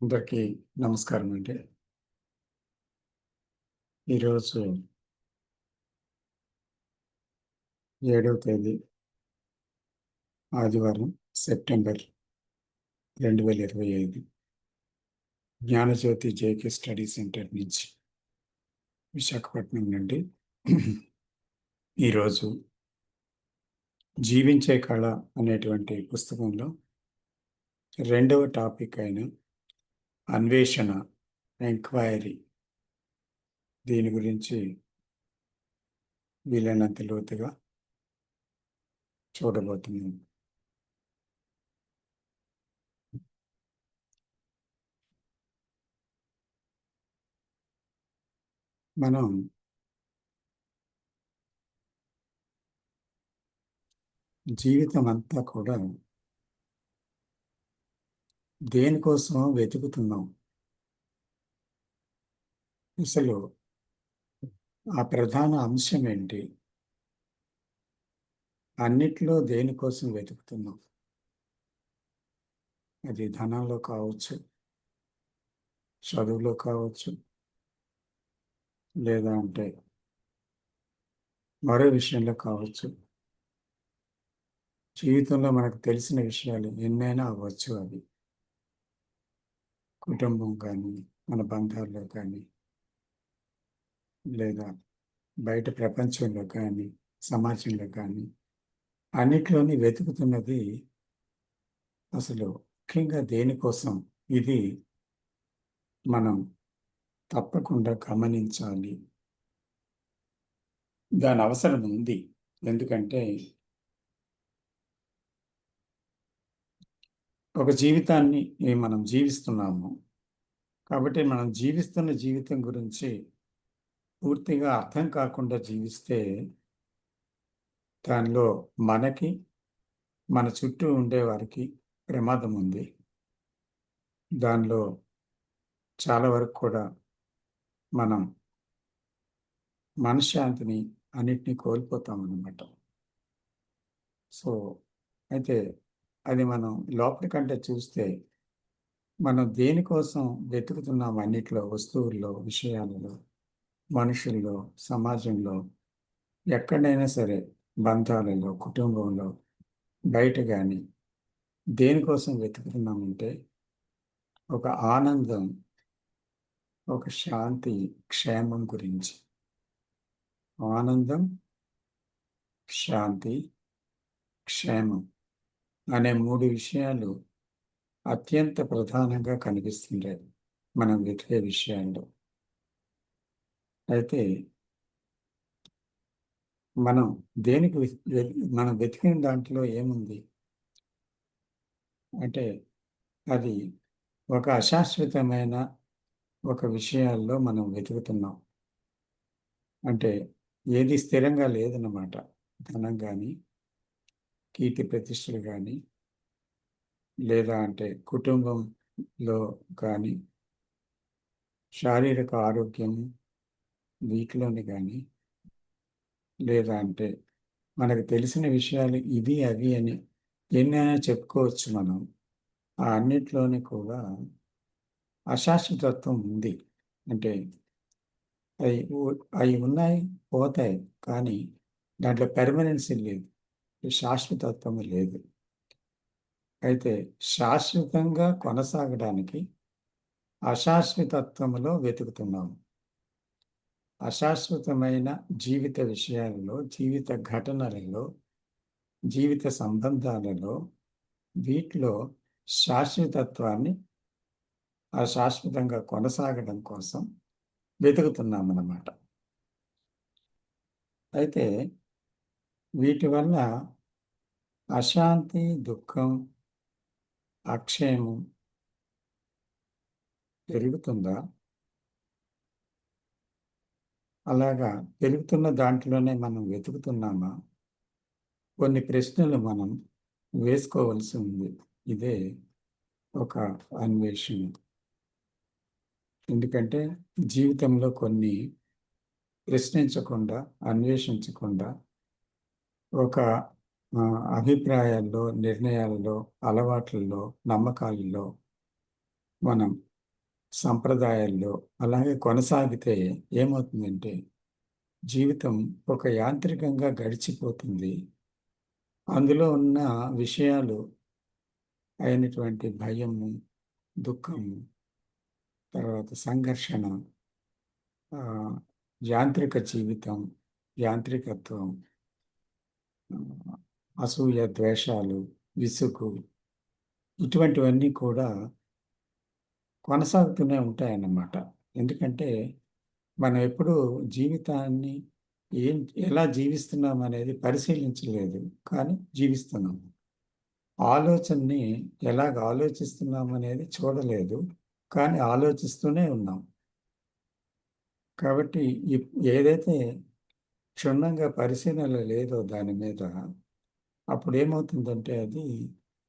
అందరికీ నమస్కారం అండి. ఈరోజు 7వ తేదీ ఆదివారం September 2025. Gnanajyothi JK study centre నుంచి విశాఖపట్నం నుండి ఈరోజు 'జీవించే కళ' అనేటువంటి పుస్తకంలో 2వ టాపిక్ అయిన అన్వేషణ, ఎంక్వైరీ దీని గురించి వీలైనంత లోతుగా చూడబోతున్నాం. మనం జీవితం అంతా కూడా దేనికోసం వెతుకుతున్నాం? అసలు ఆ ప్రధాన అంశం ఏంటి? అన్నిట్లో దేనికోసం వెతుకుతున్నాం? అది ధనంలో కావచ్చు, చదువులో కావచ్చు, లేదా అంటే మరో విషయంలో కావచ్చు. జీవితంలో మనకు తెలిసిన విషయాలు ఎన్నైనా అవ్వచ్చు. అవి కుటుంబం కానీ, మన బంధాల్లో కానీ, లేదా బయట ప్రపంచంలో కానీ, సమాజంలో కానీ, అన్నిట్లోని వెతుకుతున్నది అసలు ముఖ్యంగా దేనికోసం? ఇది మనం తప్పకుండా గమనించాలి. దాని అవసరం ఉంది. ఎందుకంటే ఒక జీవితాన్ని మనం జీవిస్తున్నాము. కాబట్టి మనం జీవిస్తున్న జీవితం గురించి పూర్తిగా అర్థం కాకుండా జీవిస్తే దానిలో మనకి, మన చుట్టూ ఉండేవారికి ప్రమాదం ఉంది. దానిలో చాలా వరకు కూడా మనం మనశ్శాంతిని అన్నిటిని కోల్పోతామన్నమాట. సో, అయితే అది మనం లోపలికంటే చూస్తే మనం దేనికోసం వెతుకుతున్నాం అన్నిట్లో, వస్తువుల్లో, విషయాలలో, మనుషుల్లో, సమాజంలో, ఎక్కడైనా సరే, బంధాలలో, కుటుంబంలో, బయట గాని దేనికోసం వెతుకుతున్నామంటే ఒక ఆనందం, ఒక శాంతి, క్షేమం గురించి. ఆనందం, శాంతి, క్షేమం అనే 3 విషయాలు అత్యంత ప్రధానంగా కనిపిస్తుంటాయి మనం వెతికే విషయాల్లో. అయితే మనం దేనికి మనం వెతికిన దాంట్లో ఏముంది అంటే అది ఒక అశాశ్వతమైన ఒక విషయాల్లో మనం వెతుకుతున్నాం. అంటే ఏది స్థిరంగా లేదన్నమాట. ధనం కానీ, కీర్తి ప్రతిష్టలు కానీ, లేదా అంటే కుటుంబంలో కానీ, శారీరక ఆరోగ్యం వీటిలోని కానీ, లేదా అంటే మనకు తెలిసిన విషయాలు ఇవి అవి అని ఎన్నైనా చెప్పుకోవచ్చు మనం. ఆ అన్నిట్లోని కూడా అశాశ్వతత్వం ఉంది. అంటే అవి ఉన్నాయి, పోతాయి. కానీ దాంట్లో పెర్మనెన్సీ లేదు. శాశ్వతత్వం లేదు. అయితే శాశ్వతంగా కొనసాగడానికి అశాశ్వతత్వంలో వెతుకుతున్నాము. అశాశ్వతమైన జీవిత విషయాలలో, జీవిత ఘటనలలో, జీవిత సంబంధాలలో వీటిలో శాశ్వతత్వాన్ని శాశ్వతంగా కొనసాగడం కోసం వెతుకుతున్నామన్నమాట. అయితే వీటి వల్ల అశాంతి, దుఃఖం, అక్షేమం పెరుగుతుందా? అలాగా పెరుగుతున్న దాంట్లోనే మనం వెతుకుతున్నామా? కొన్ని ప్రశ్నలు మనం వేసుకోవాల్సి ఉంది. ఇదే ఒక అన్వేషణ. ఎందుకంటే జీవితంలో కొన్ని ప్రశ్నించకుండా, అన్వేషించకుండా ఒక అభిప్రాయాల్లో, నిర్ణయాలలో, అలవాట్లలో, నమ్మకాలలో మనం సంప్రదాయాల్లో అలాగే కొనసాగితే ఏమవుతుందంటే జీవితం ఒక యాంత్రికంగా గడిచిపోతుంది. అందులో ఉన్న విషయాలు అయినటువంటి భయము, దుఃఖము, తర్వాత సంఘర్షణ, ఆహ్, యాంత్రిక జీవితం, యాంత్రికత్వం, ఆహ్, అసూయ, ద్వేషాలు, విసుగు ఇటువంటివన్నీ కూడా కొనసాగుతూనే ఉంటాయన్నమాట. ఎందుకంటే మనం ఎప్పుడూ జీవితాన్ని ఏం ఎలా జీవిస్తున్నాం అనేది పరిశీలించలేదు. కానీ జీవిస్తున్నాం. ఆలోచనని ఎలాగ ఆలోచిస్తున్నాం అనేది చూడలేదు. కానీ ఆలోచిస్తూనే ఉన్నాం. కాబట్టి ఏదైతే క్షుణ్ణంగా పరిశీలన లేదో దాని మీద, అప్పుడేమవుతుందంటే అది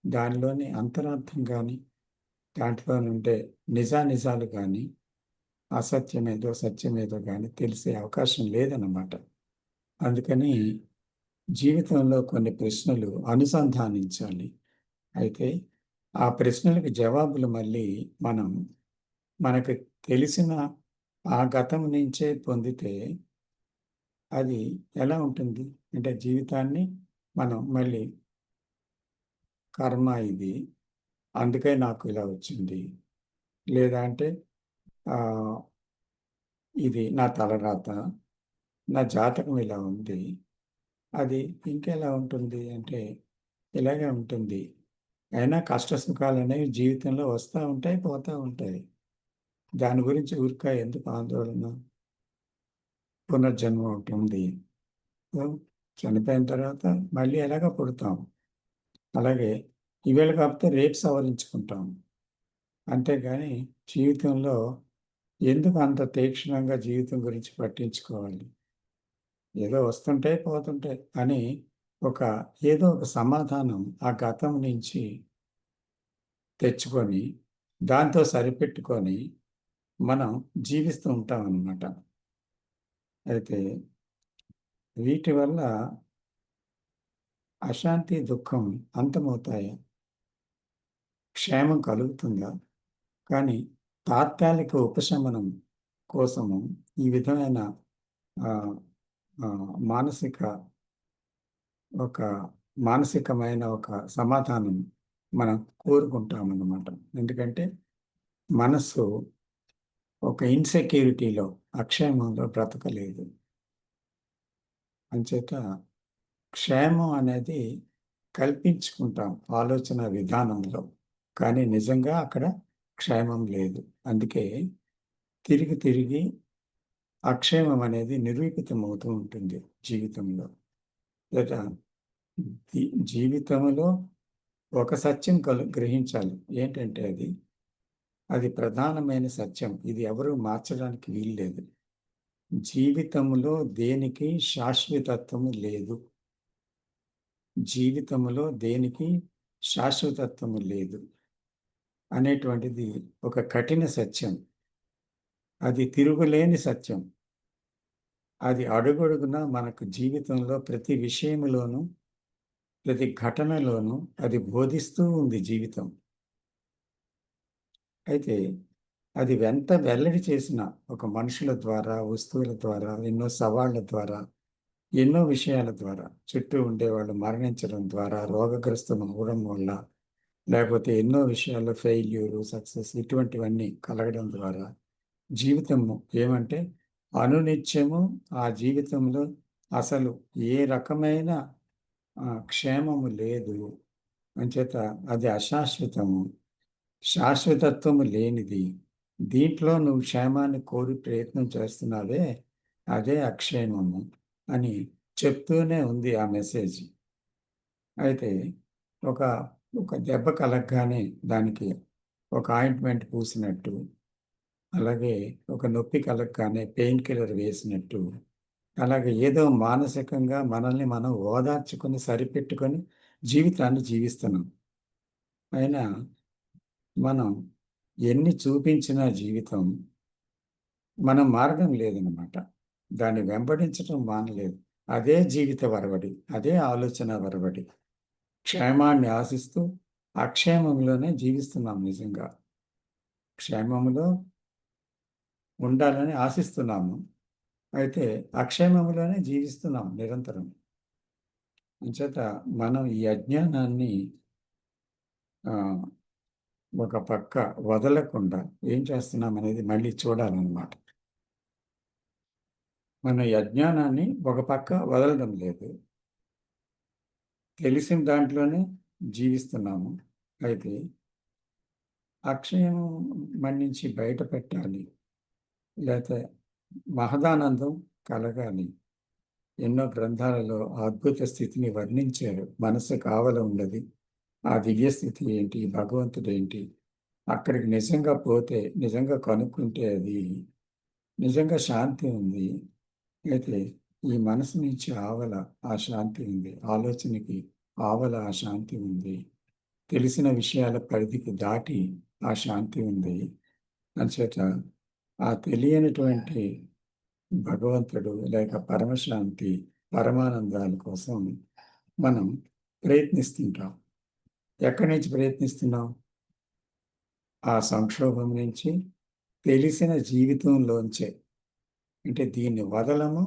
దానిలోని అంతరార్థం గాని, దాంట్లో నుండే నిజానిజాలు గాని, అసత్యమేదో, సత్యమేదో గాని తెలిసే అవకాశం లేదన్నమాట. అందుకని జీవితంలో కొన్ని ప్రశ్నలు అనుసంధానించాలి. అయితే ఆ ప్రశ్నలకు జవాబులు మళ్ళీ మనం మనకు తెలిసిన ఆ గతం నుంచే పొందితే అది ఎలా ఉంటుంది? అంటే జీవితాన్ని మనం మళ్ళీ కర్మ ఇది, అందుకే నాకు ఇలా వచ్చింది. లేదా అంటే ఆహ్, ఇది నా తలరాత, నా జాతకం ఇలా ఉంది. అది ఇంకెలా ఉంటుంది అంటే ఇలాగే ఉంటుంది. అయినా కష్ట సుఖాలనేవి జీవితంలో వస్తా ఉంటాయి, పోతా ఉంటాయి. దాని గురించి ఊరికే ఎందుకు ఆందోళన? పునర్జన్మ ఒకటుంది. సో, చనిపోయిన తర్వాత మళ్ళీ ఎలాగో పుడతాం. అలాగే ఇవాళ కాకపోతే రేపు సవరించుకుంటాం. అంతేగాని జీవితంలో ఎందుకు అంత తీక్షణంగా జీవితం గురించి పట్టించుకోవాలి? ఏదో వస్తుంటాయి, పోతుంటాయి అని ఒక ఏదో ఒక సమాధానం ఆ గతం నుంచి తెచ్చుకొని, దాంతో సరిపెట్టుకొని మనం జీవిస్తూ ఉంటామనమాట. అయితే వీటి వల్ల అశాంతి, దుఃఖం అంతమవుతాయా? క్షేమం కలుగుతుందా? కానీ తాత్కాలిక ఉపశమనం కోసము ఈ విధమైన ఆహ్, మానసిక ఒక మానసికమైన ఒక సమాధానం మనం కోరుకుంటామన్నమాట. ఎందుకంటే మనస్సు ఒక ఇన్‌సెక్యూరిటీలో, అక్షేమంలో బ్రతకలేదు. అంచేత క్షేమం అనేది కల్పించుకుంటాం ఆలోచన విధానంలో. కానీ నిజంగా అక్కడ క్షేమం లేదు. అందుకే తిరిగి తిరిగి అక్షేమం అనేది నిరూపితమవుతూ ఉంటుంది జీవితంలో. లేదా జీ జీవితంలో ఒక సత్యం గ్రహించాలి. ఏంటంటే అది ప్రధానమైన సత్యం. ఇది ఎవరు మార్చడానికి వీల్లేదు. జీవితంలో దేనికి శాశ్వతత్వము లేదు. జీవితంలో దేనికి శాశ్వతత్వము లేదు అనేటువంటిది ఒక కఠిన సత్యం. అది తిరుగులేని సత్యం. అది అడుగడుగునా మనకు జీవితంలో ప్రతి విషయములోనూ, ప్రతి ఘటనలోనూ అది బోధిస్తూ ఉంది జీవితం. అయితే అది ఎంత వెల్లడి చేసినా ఒక మనుషుల ద్వారా, వస్తువుల ద్వారా, ఎన్నో సవాళ్ళ ద్వారా, ఎన్నో విషయాల ద్వారా, చుట్టూ ఉండేవాళ్ళు మరణించడం ద్వారా, రోగగ్రస్తం అవ్వడం వల్ల, లేకపోతే ఎన్నో విషయాల్లో ఫెయిల్యూరు, సక్సెస్ ఇటువంటివన్నీ కలగడం ద్వారా జీవితము ఏమంటే అనునిత్యము ఆ జీవితంలో అసలు ఏ రకమైన క్షేమము లేదు. అంచేత అది అశాశ్వతము. శాశ్వతత్వము లేనిది. దీంట్లో నువ్వు క్షేమాన్ని కోరి ప్రయత్నం చేస్తున్నావే, అదే అక్షేమము అని చెప్తూనే ఉంది ఆ మెసేజ్. అయితే ఒక, ఒక దెబ్బ కలగగానే దానికి ఒక ఆయింట్‌మెంట్ పూసినట్టు, అలాగే ఒక నొప్పి కలగగానే పెయిన్ కిల్లర్ వేసినట్టు, అలాగే ఏదో మానసికంగా మనల్ని మనం ఓదార్చుకొని, సరిపెట్టుకొని జీవితాన్ని జీవిస్తున్నాం. అయినా మనం ఎన్ని చూపించినా జీవితం మనం మారడం లేదనమాట. దాన్ని వెంబడించటం మానలేదు. అదే జీవిత వరవడి. అదే ఆలోచన వరవడి. క్షేమాన్ని ఆశిస్తూ అక్షేమంలోనే జీవిస్తున్నాం నిజంగా. క్షేమములో ఉండాలని ఆశిస్తున్నాము. అయితే అక్షేమములోనే జీవిస్తున్నాం నిరంతరం. అంచేత మనం ఈ అజ్ఞానాన్ని ఆహ్, ఒక పక్క వదలకుండా ఏం చేస్తున్నామనేది మళ్ళీ చూడాలనమాట. మన ఈ అజ్ఞానాన్ని ఒక పక్క వదలడం లేదు. తెలిసిన దాంట్లోనే జీవిస్తున్నాము. అయితే అక్షయం నుంచి బయటపెట్టాలి. లేతే మహదానందం కలగాలి. ఎన్నో గ్రంథాలలో ఆ అద్భుత స్థితిని వర్ణించారు. మనస్సుకు ఆవల ఉన్నది. ఆ దివ్య స్థితి ఏంటి? భగవంతుడేంటి? అక్కడికి నిజంగా పోతే, నిజంగా కనుక్కుంటే అది నిజంగా శాంతి ఉంది. అయితే ఈ మనసు నుంచి ఆవల ఆ శాంతి ఉంది. ఆలోచనకి ఆవల ఆ శాంతి ఉంది. తెలిసిన విషయాల పరిధికి దాటి ఆ శాంతి ఉంది. అంచేత ఆ తెలియనటువంటి భగవంతుడు లేక పరమశాంతి, పరమానందాల కోసం మనం ప్రయత్నిస్తుంటాం. ఎక్కడి నుంచి ప్రయత్నిస్తున్నాం? ఆ సంక్షోభం నుంచి తెలిసిన జీవితంలోంచే. అంటే దీన్ని వదలము.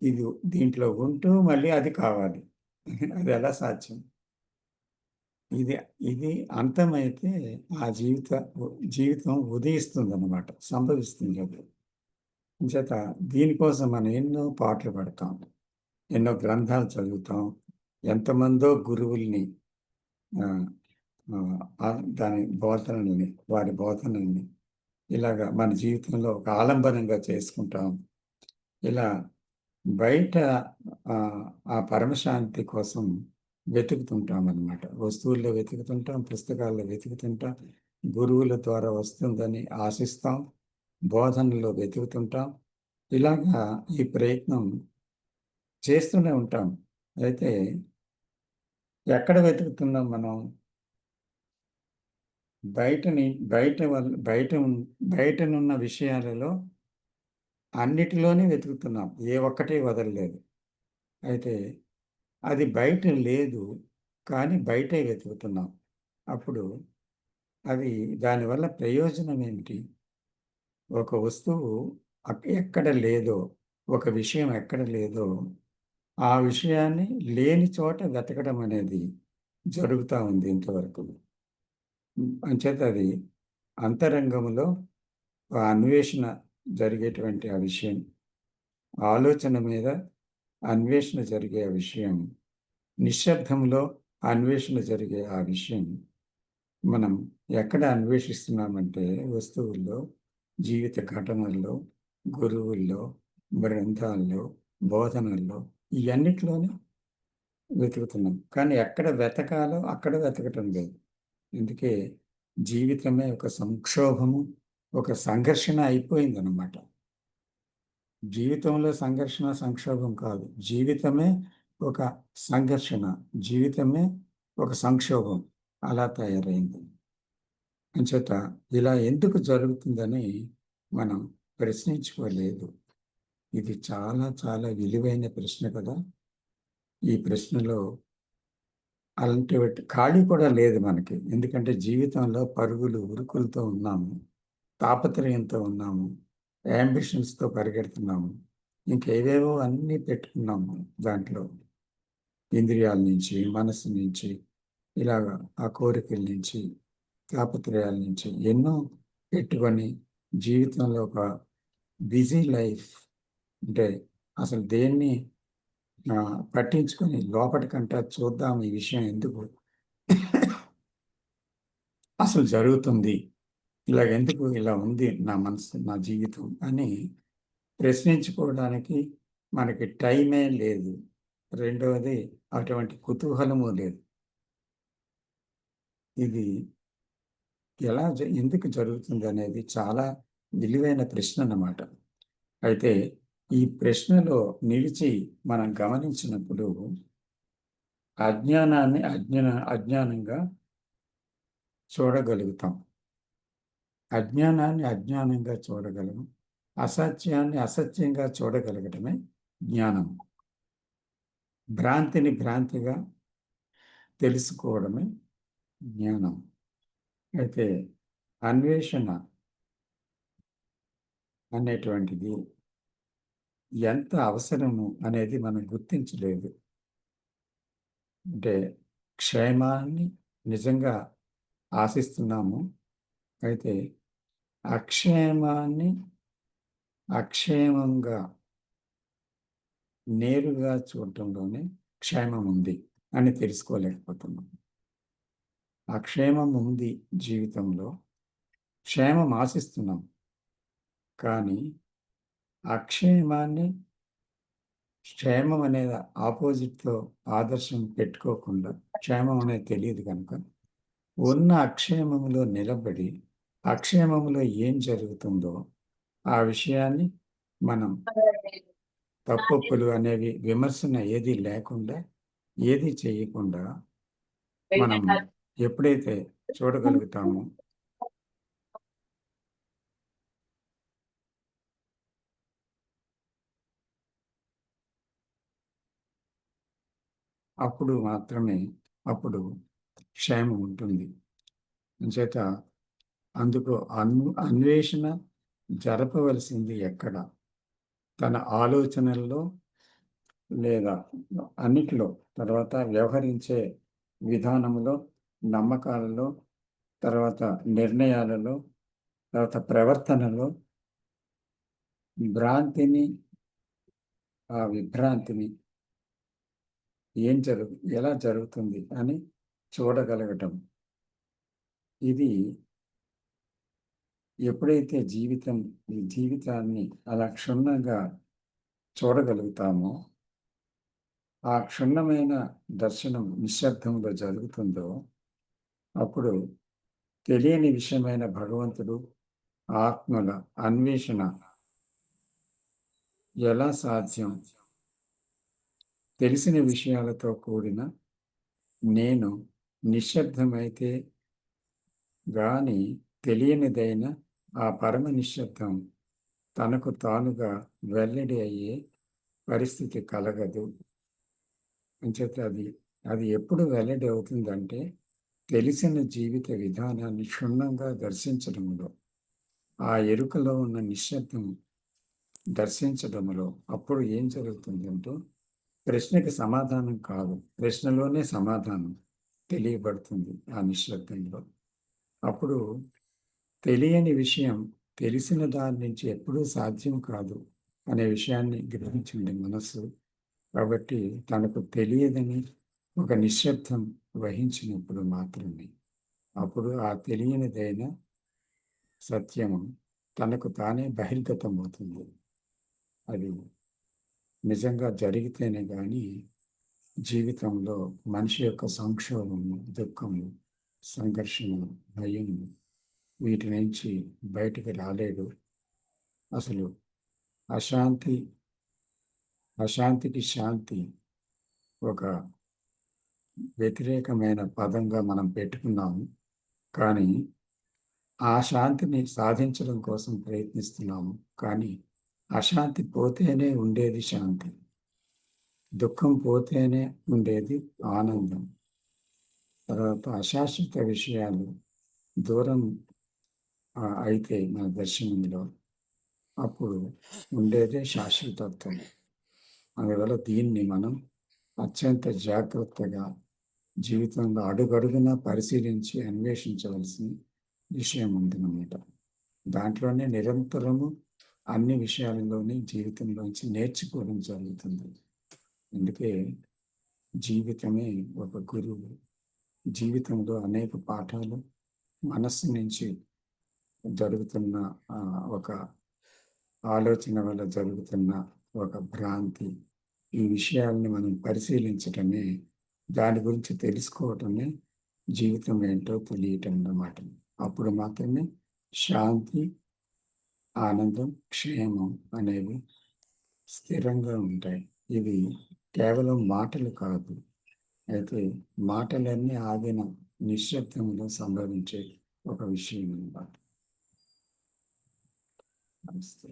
ఇది దీంట్లో ఉంటూ మళ్ళీ అది కావాలి. అది ఎలా సాధ్యం? ఇది ఇది అంతమైతే ఆ జీవితం ఉదయిస్తుందన్నమాట. సంభవిస్తుంది అది. అంచేత దీనికోసం మనం ఎన్నో పాటలు పడతాం. ఎన్నో గ్రంథాలు చదువుతాం. ఎంతమందో గురువుల్ని ఆహ్, దాని బోధనల్ని, వారి బోధనల్ని ఇలాగ మన జీవితంలో ఒక ఆలంబనంగా చేసుకుంటాం. ఇలా బయట ఆ పరమశాంతి కోసం వెతుకుతుంటామనమాట. వస్తువుల్లో వెతుకుతుంటాం, పుస్తకాల్లో వెతుకుతుంటాం, గురువుల ద్వారా వస్తుందని ఆశిస్తాం, బోధనలో వెతుకుతుంటాం. ఇలాగా ఈ ప్రయత్నం చేస్తూనే ఉంటాం. అయితే ఎక్కడ వెతుకుతున్నాం మనం? బయటని బయట వల్ బయట ఉన్ బయటనున్న విషయాలలో అన్నిటిలోనే వెతుకుతున్నాం. ఏ ఒక్కటి వదలలేదు. అయితే అది బయట లేదు. కానీ బయటే వెతుకుతున్నాం. అప్పుడు అది దానివల్ల ప్రయోజనం ఏమిటి? ఒక వస్తువు ఎక్కడ లేదో, ఒక విషయం ఎక్కడ లేదో, ఆ విషయాన్ని లేని చోట వెతకడం అనేది జరుగుతా ఉంది ఇంతవరకు. అంచేత అది అంతరంగంలో ఆ అన్వేషణ జరిగేటువంటి ఆ విషయం. ఆలోచన మీద అన్వేషణ జరిగే ఆ విషయం. నిశ్శబ్దంలో అన్వేషణ జరిగే ఆ విషయం. మనం ఎక్కడ అన్వేషిస్తున్నామంటే వస్తువుల్లో, జీవిత ఘటనల్లో, గురువుల్లో, గ్రంథాల్లో, బోధనల్లో ఇయన్నిటిలోనూ వెతుకుతున్నాం. కానీ ఎక్కడ వెతకాలో అక్కడ వెతకటం లేదు. అందుకే జీవితమే ఒక సంక్షోభము, ఒక సంఘర్షణ అయిపోయిందనమాట. జీవితంలో సంఘర్షణ, సంక్షోభం కాదు. జీవితమే ఒక సంఘర్షణ. జీవితమే ఒక సంక్షోభం. అలా తయారైంది. అంచేత ఇలా ఎందుకు జరుగుతుందని మనం ప్రశ్నించుకోలేదు. ఇది చాలా చాలా విలువైన ప్రశ్న కదా! ఈ ప్రశ్నలో అలాంటి ఖాళీ కూడా లేదు మనకి. ఎందుకంటే జీవితంలో పరుగులు, ఉరుకులతో ఉన్నాము. తాపత్రయంతో ఉన్నాము. యాంబిషన్స్‌తో పరిగెడుతున్నాము. ఇంకేవేవో అన్నీ పెట్టుకున్నాము దాంట్లో. ఇంద్రియాల నుంచి, మనస్సు నుంచి, ఇలాగ ఆ కోరికల నుంచి, తాపత్రయాల నుంచి ఎన్నో పెట్టుకొని జీవితంలో ఒక బిజీ లైఫ్ అంటే అసలు దేన్ని పట్టించుకొని లోపటికంటా చూద్దాం ఈ విషయం ఎందుకు అసలు జరుగుతుంది? ఇలాగెందుకు ఇలా ఉంది నా మనసు, నా జీవితం అని ప్రశ్నించుకోవడానికి మనకి టైమే లేదు. రెండవది అటువంటి కుతూహలము లేదు. ఇది ఎందుకు జరుగుతుందనేది చాలా విలువైన ప్రశ్న అన్నమాట. అయితే ఈ ప్రశ్నలో నిలిచి మనం గమనించినప్పుడు అజ్ఞానాన్ని అజ్ఞానంగా చూడగలుగుతాం. అజ్ఞానాన్ని అజ్ఞానంగా చూడగలము. అసత్యాన్ని అసత్యంగా చూడగలగటమే జ్ఞానం. భ్రాంతిని భ్రాంతిగా తెలుసుకోవడమే జ్ఞానం. అయితే అన్వేషణ అనేటువంటిది ఎంత అవసరము అనేది మనం గుర్తించలేదు. అంటే క్షేమాన్ని నిజంగా ఆశిస్తున్నాము. అయితే అక్షేమాన్ని అక్షేమంగా నేరుగా చూడటంలోనే క్షేమం ఉంది అని తెలుసుకోలేకపోతున్నాం. అక్షేమం ఉంది జీవితంలో, క్షేమం ఆశిస్తున్నాం. కానీ అక్షేమాన్ని క్షేమం అనేది ఆపోజిట్‌తో ఆదర్శం పెట్టుకోకుండా క్షేమం అనేది తెలియదు కనుక ఉన్న అక్షేమములో నిలబడి, అక్షేమములో ఏం జరుగుతుందో ఆ విషయాన్ని మనం తప్పొప్పులు అనేవి విమర్శన ఏది లేకుండా, ఏది చేయకుండా మనం ఎప్పుడైతే చూడగలుగుతామో అప్పుడు మాత్రమే అప్పుడు క్షేమం ఉంటుంది. అంచేత అందుకు అన్వేషణ జరపవలసింది ఎక్కడ? తన ఆలోచనల్లో లేదా అన్నిటిలో, తర్వాత వ్యవహరించే విధానంలో, నమ్మకాలలో, తర్వాత నిర్ణయాలలో, తర్వాత ప్రవర్తనలో భ్రాంతిని, ఆ విభ్రాంతిని ఎలా జరుగుతుంది అని చూడగలగటం. ఇది ఎప్పుడైతే ఈ జీవితాన్ని అలా క్షుణ్ణంగా చూడగలుగుతామో, ఆ క్షుణ్ణమైన దర్శనం నిశ్శబ్దంలో జరుగుతుందో, అప్పుడు తెలియని విషయమైన భగవంతుడు, ఆత్మల అన్వేషణ ఎలా సాధ్యం? తెలిసిన విషయాలతో కూడిన నేను నిశ్శబ్దమైతే గాని తెలియనిదైన ఆ పరమ నిశ్శబ్దం తనకు తానుగా వెల్లడి అయ్యే పరిస్థితి కలగదు. అంచేత అది ఎప్పుడు వెల్లడి అవుతుందంటే, తెలిసిన జీవిత విధానాన్ని క్షుణ్ణంగా దర్శించడంలో, ఆ ఎరుకలో ఉన్న నిశ్శబ్దం దర్శించడంలో అప్పుడు ఏం జరుగుతుందంటే, ప్రశ్నకి సమాధానం కాదు, ప్రశ్నలోనే సమాధానం తెలియబడుతుంది ఆ నిశ్శబ్దంలో. అప్పుడు తెలియని విషయం తెలిసిన దాని నుంచి ఎప్పుడూ సాధ్యం కాదు అనే విషయాన్ని గ్రహించింది మనస్సు. కాబట్టి తనకు తెలియదని ఒక నిశ్శబ్దం వహించినప్పుడు మాత్రమే అప్పుడు ఆ తెలియనిదైన సత్యము తనకు తానే బహిర్గతమవుతుంది. అది నిజంగా జరిగితేనే కానీ జీవితంలో మనిషి యొక్క సంక్షోభము, దుఃఖము, సంఘర్షణ, భయం వీటి నుంచి బయటికి రాలేడు. అసలు అశాంతికి శాంతి ఒక వ్యతిరేకమైన పదంగా మనం పెట్టుకున్నాము. కానీ ఆ శాంతిని సాధించడం కోసం ప్రయత్నిస్తున్నాము. కానీ అశాంతి పోతేనే ఉండేది శాంతి. దుఃఖం పోతేనే ఉండేది ఆనందం. తర్వాత అశాశ్వత విషయాలు దూరం అయితే మన దర్శనంలో అప్పుడు ఉండేదే శాశ్వతత్వం. అందువల్ల దీన్ని మనం అత్యంత జాగ్రత్తగా జీవితంలో అడుగడుగునా పరిశీలించి అన్వేషించవలసిన విషయం ఉందన్నమాట. దాంట్లోనే నిరంతరము అన్ని విషయాలలోని జీవితంలోంచి నేర్చుకోవడం జరుగుతుంది. అందుకే జీవితమే ఒక గురువు. జీవితంలో అనేక పాఠాలు మనస్సు నుంచి జరుగుతున్న ఒక ఆలోచన వల్ల జరుగుతున్న ఒక భ్రాంతి, ఈ విషయాల్ని మనం పరిశీలించటమే, దాని గురించి తెలుసుకోవటమే జీవితం ఏంటో తెలియటం అన్నమాట. అప్పుడు మాత్రమే శాంతి, ఆనందం, క్షేమం అనేవి స్థిరంగా ఉంటాయి. ఇవి కేవలం మాటలు కాదు. అయితే మాటలన్నీ ఆగిన నిశ్శబ్దంలో సంభవించే ఒక విషయం అన్నమాట. నమస్తే.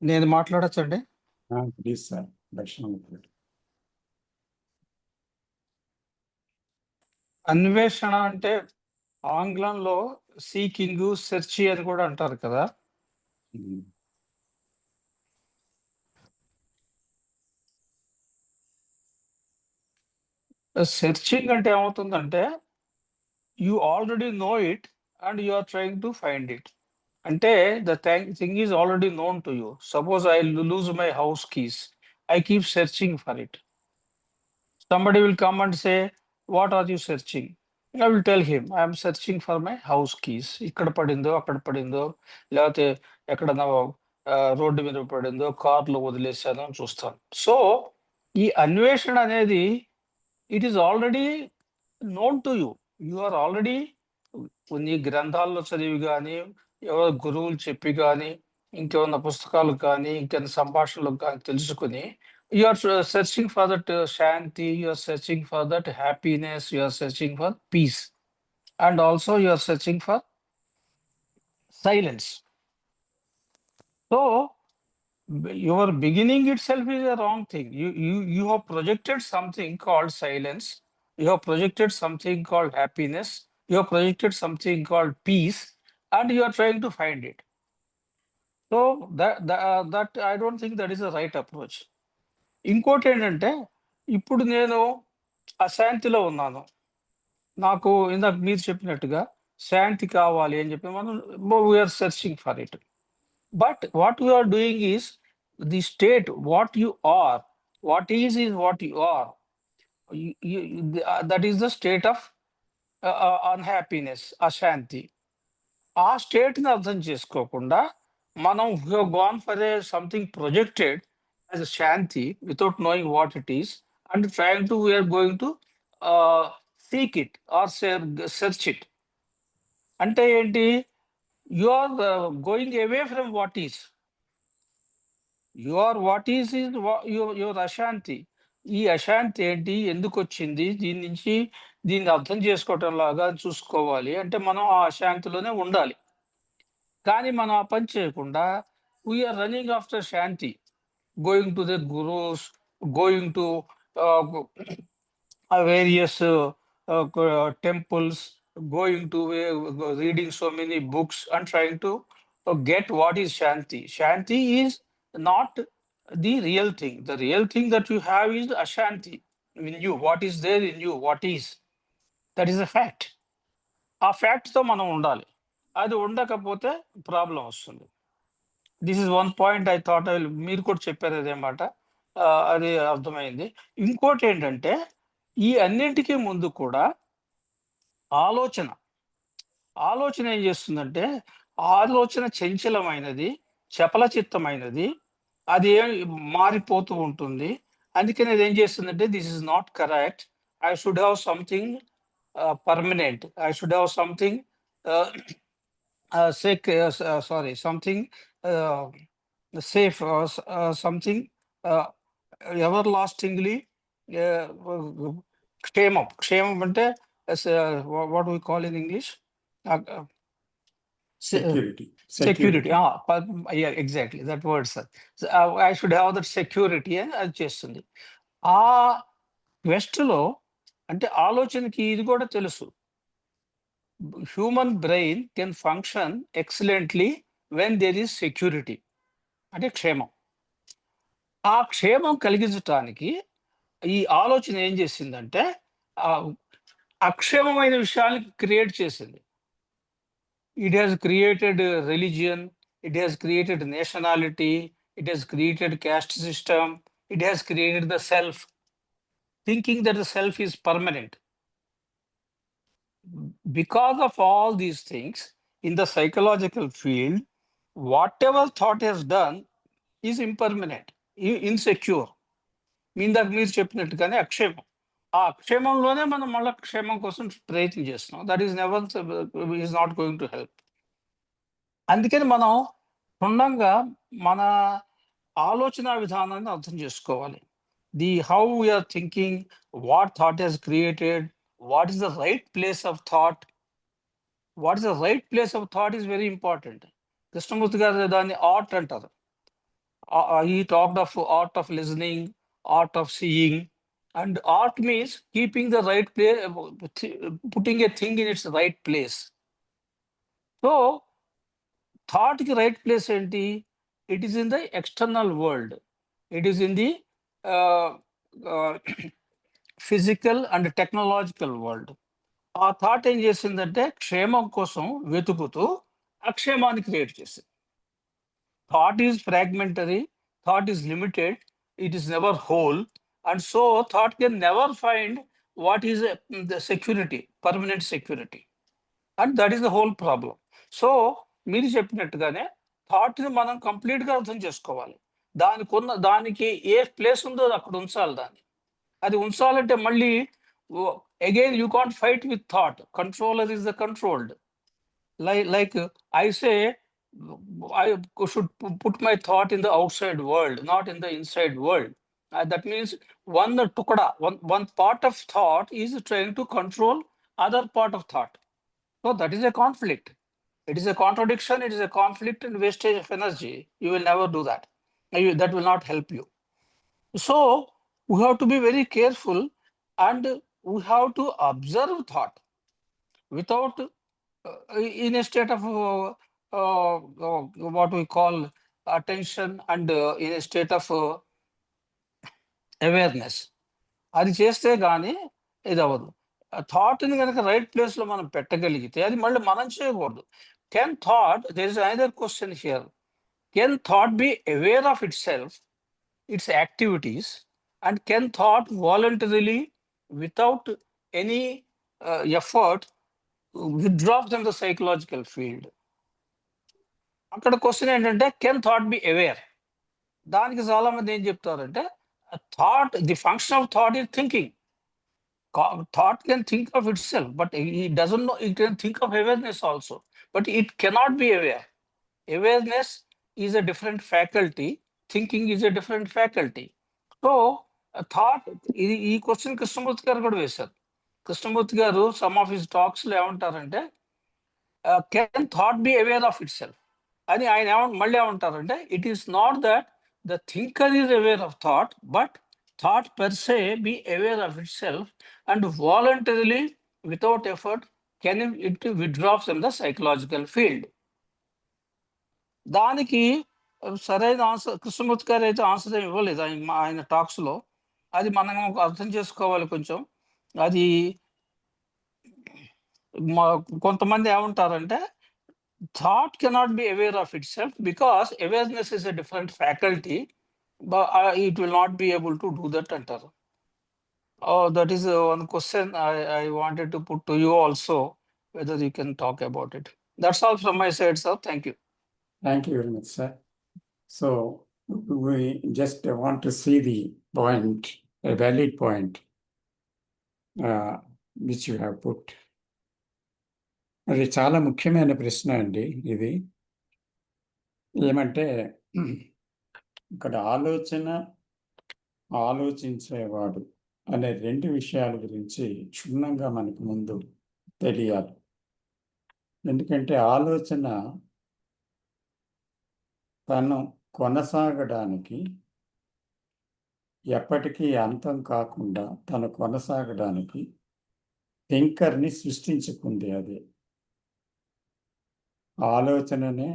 నేను మాట్లాడచ్చండి. ప్లీజ్ సార్, దర్శనం. అన్వేషణ అంటే ఆంగ్లంలో సీకింగ్, సెర్చ్ అని కూడా అంటారు కదా. సెర్చింగ్ అంటే ఏమవుతుందంటే you already know it and you are trying to find it. అంటే the thing is already known to you. Suppose I lose my house keys, I keep searching for it. Somebody will come and say, what are you searching? I will tell him, I am searching for my house keys. ఇక్కడ పడిందో అక్కడ పడిందో లేకపోతే ఎక్కడన్నా road మీద పడిందో కార్లో వదిలేసానో అని చూస్తాను. సో ఈ అన్వేషణ అనేది it is already known to you. You are already కొన్ని గ్రంథాల్లో చదివి కానీ, ఎవరో గురువులు చెప్పి కానీ, ఇంకేమన్నా పుస్తకాలు కానీ, ఇంకేమైనా సంభాషణలు కానీ తెలుసుకుని you are searching for that shanti, you are searching for that happiness, you are searching for peace, and also you are searching for silence. So your beginning itself is a wrong thing. You have projected something called silence, you have projected something called happiness, you have projected something called peace, and you are trying to find it. So that I don't think that is the right approach. ఇంకోటి ఏంటంటే ఇప్పుడు నేను అశాంతిలో ఉన్నాను, నాకు ఇందాక మీరు చెప్పినట్టుగా శాంతి కావాలి అని చెప్పి మనం we are searching for it. But what you are doing is the state what you are, what is what you are, that is the state of unhappiness, అశాంతి. ఆ స్టేట్ని అర్థం చేసుకోకుండా మనం gone for a something projected as a shanti without knowing what it is and trying to, we are going to seek it or search it. Ante enti, you are going away from what is. Your what is your ashanti. ఈ అశాంతి ఏంటి, ఎందుకు వచ్చింది, దీని నుంచి దీన్ని అర్థం చేసుకోవటం లాగా చూసుకోవాలి అంటే మనం ఆ అశాంతిలోనే ఉండాలి. కానీ మనం ఆ పని చేయకుండా we are running after shanti, going to the gurus, going to various temples, going to reading so many books and trying to get what is Shanti. Shanti is not the real thing. The real thing that you have is Ashanti in you. What is there in you? What is? That is a fact. ఆ ఫ్యాక్ట్తో మనం ఉండాలి. అది ఉండకపోతే problem వస్తుంది. This is one point I thought I will, మీరు కూడా చెప్పారు అదేమాట, అది అర్థమైంది. ఇంకోటి ఏంటంటే ఈ అన్నింటికీ ముందు కూడా ఆలోచన ఏం చేస్తుందంటే ఆలోచన చంచలమైనది, చపలచిత్తమైనది, అది మారిపోతూ ఉంటుంది. అందుకని అది ఏం చేస్తుందంటే this is not correct, I should have something permanent, I should have something something safe, something everlastingly క్షేమం అంటే what we call in English security. Yeah, exactly that word, sir. So, I should have that security అని అది చేస్తుంది. ఆ west లో అంటే ఆలోచనకి ఇది కూడా తెలుసు, human brain can function excellently when there is security, అంటే క్షేమం. ఆ క్షేమం కలిగించటానికి ఈ ఆలోచన ఏం చేసిందంటే అక్షేమమైన విషయాన్ని క్రియేట్ చేసింది. It has created religion, it has created nationality, it has created caste system, it has created the self, thinking that the self is permanent. Because of all these things, in the psychological field, whatever thought has done is impermanent, insecure. ఇందాక మీరు చెప్పినట్టుగానే అక్షేమం. ఆ అక్షేమంలోనే మనం మళ్ళీ క్షేమం కోసం ప్రయత్నం చేస్తున్నాం. That is never is not going to help. అందుకని మనం క్షుణ్ణంగా మన ఆలోచన విధానాన్ని అర్థం చేసుకోవాలి. The how we are thinking, what thought has created, what is the right place of thought. What is the right place of thought is very important. Krishnamurthy గారు దాన్ని ఆర్ట్ అంటారు. He talked of art of listening, art of seeing, and art means keeping the right place, putting a thing in its right place. So, thought ki right place enti? It is in the external world. It is in the uh, uh, physical and technological world. ఆ thought ఏం చేసిందంటే క్షేమం కోసం వెతుకుతూ అక్షేమాన్ని create చేసింది. Thought is fragmentary, thought is limited, it is never whole, and so thought can never find what is the security, permanent security. And that is the whole problem. So, మీరు చెప్పినట్టుగానే థాట్ని మనం కంప్లీట్గా అర్థం చేసుకోవాలి. దానికి ఏ ప్లేస్ ఉందో అక్కడ ఉంచాలి దాన్ని. అది ఉంచాలంటే మళ్ళీ again you can't fight with thought. Controller is the controlled. Like I say, I should put my thought in the outside world, not in the inside world. That means one tukada, one part of thought is trying to control other part of thought. So that is a conflict. It is a contradiction. It is a conflict and wastage of energy. You will never do that. That will not help you. So we have to be very careful, and we have to observe thought without in a state of what we call attention, and in a state of awareness. అది చేస్తే కానీ ఇది అవ్వదు. థాట్ని కనుక right ప్లేస్లో మనం పెట్టగలిగితే అది మళ్ళీ మనం చేయకూడదు. Can thought, there is another question here, can thought be aware of itself, its activities, and can thought voluntarily without any effort withdraw from the psychological field? అక్కడ క్వశ్చన్ ఏంటంటే కెన్ థాట్ బి అవేర్. దానికి చాలా మంది ఏం చెప్తారంటే thought, the function of thought is thinking. Thought can think of itself, but it doesn't know, it can think of awareness also, but it cannot be aware. Awareness is a different faculty, thinking is a different faculty. So thought, ఈ question Krishnamurthy గారు కూడా వేశారు. కృష్ణమూర్తి గారు some of his టాక్స్లో ఏమంటారంటే can thought be aware of it self అని ఆయన మళ్ళీ ఏమంటారంటే it is not that the thinker is aware of thought, but thought per say B aware of it self and voluntarily without effort can it withdraw from the psychological field. దానికి సరైన answer Krishnamurthy గారు అయితే answer ఏమి ఇవ్వలేదు ఆయన టాక్స్లో. అది మనం అర్థం చేసుకోవాలి కొంచెం. అది కొంతమంది ఏమంటారంటే thought cannot be aware of itself because awareness is a different faculty, but it will not be able to do that antaru. Oh, that is one question I wanted to put to you also, whether you can talk about it. That's all from my side, sir. Thank you. Thank you very much, sir. So we just want to see the point, a valid point, which you have put. అది చాలా ముఖ్యమైన ప్రశ్న అండి ఇది. ఏమంటే ఇక్కడ ఆలోచించేవాడు అనే రెండు విషయాల గురించి క్షుణ్ణంగా మనకు ముందు తెలియాలి. ఎందుకంటే ఆలోచన తను కొనసాగడానికి, ఎప్పటికీ అంతం కాకుండా తను కొనసాగడానికి థింకర్ని సృష్టించుకుంది. అదే ఆలోచననే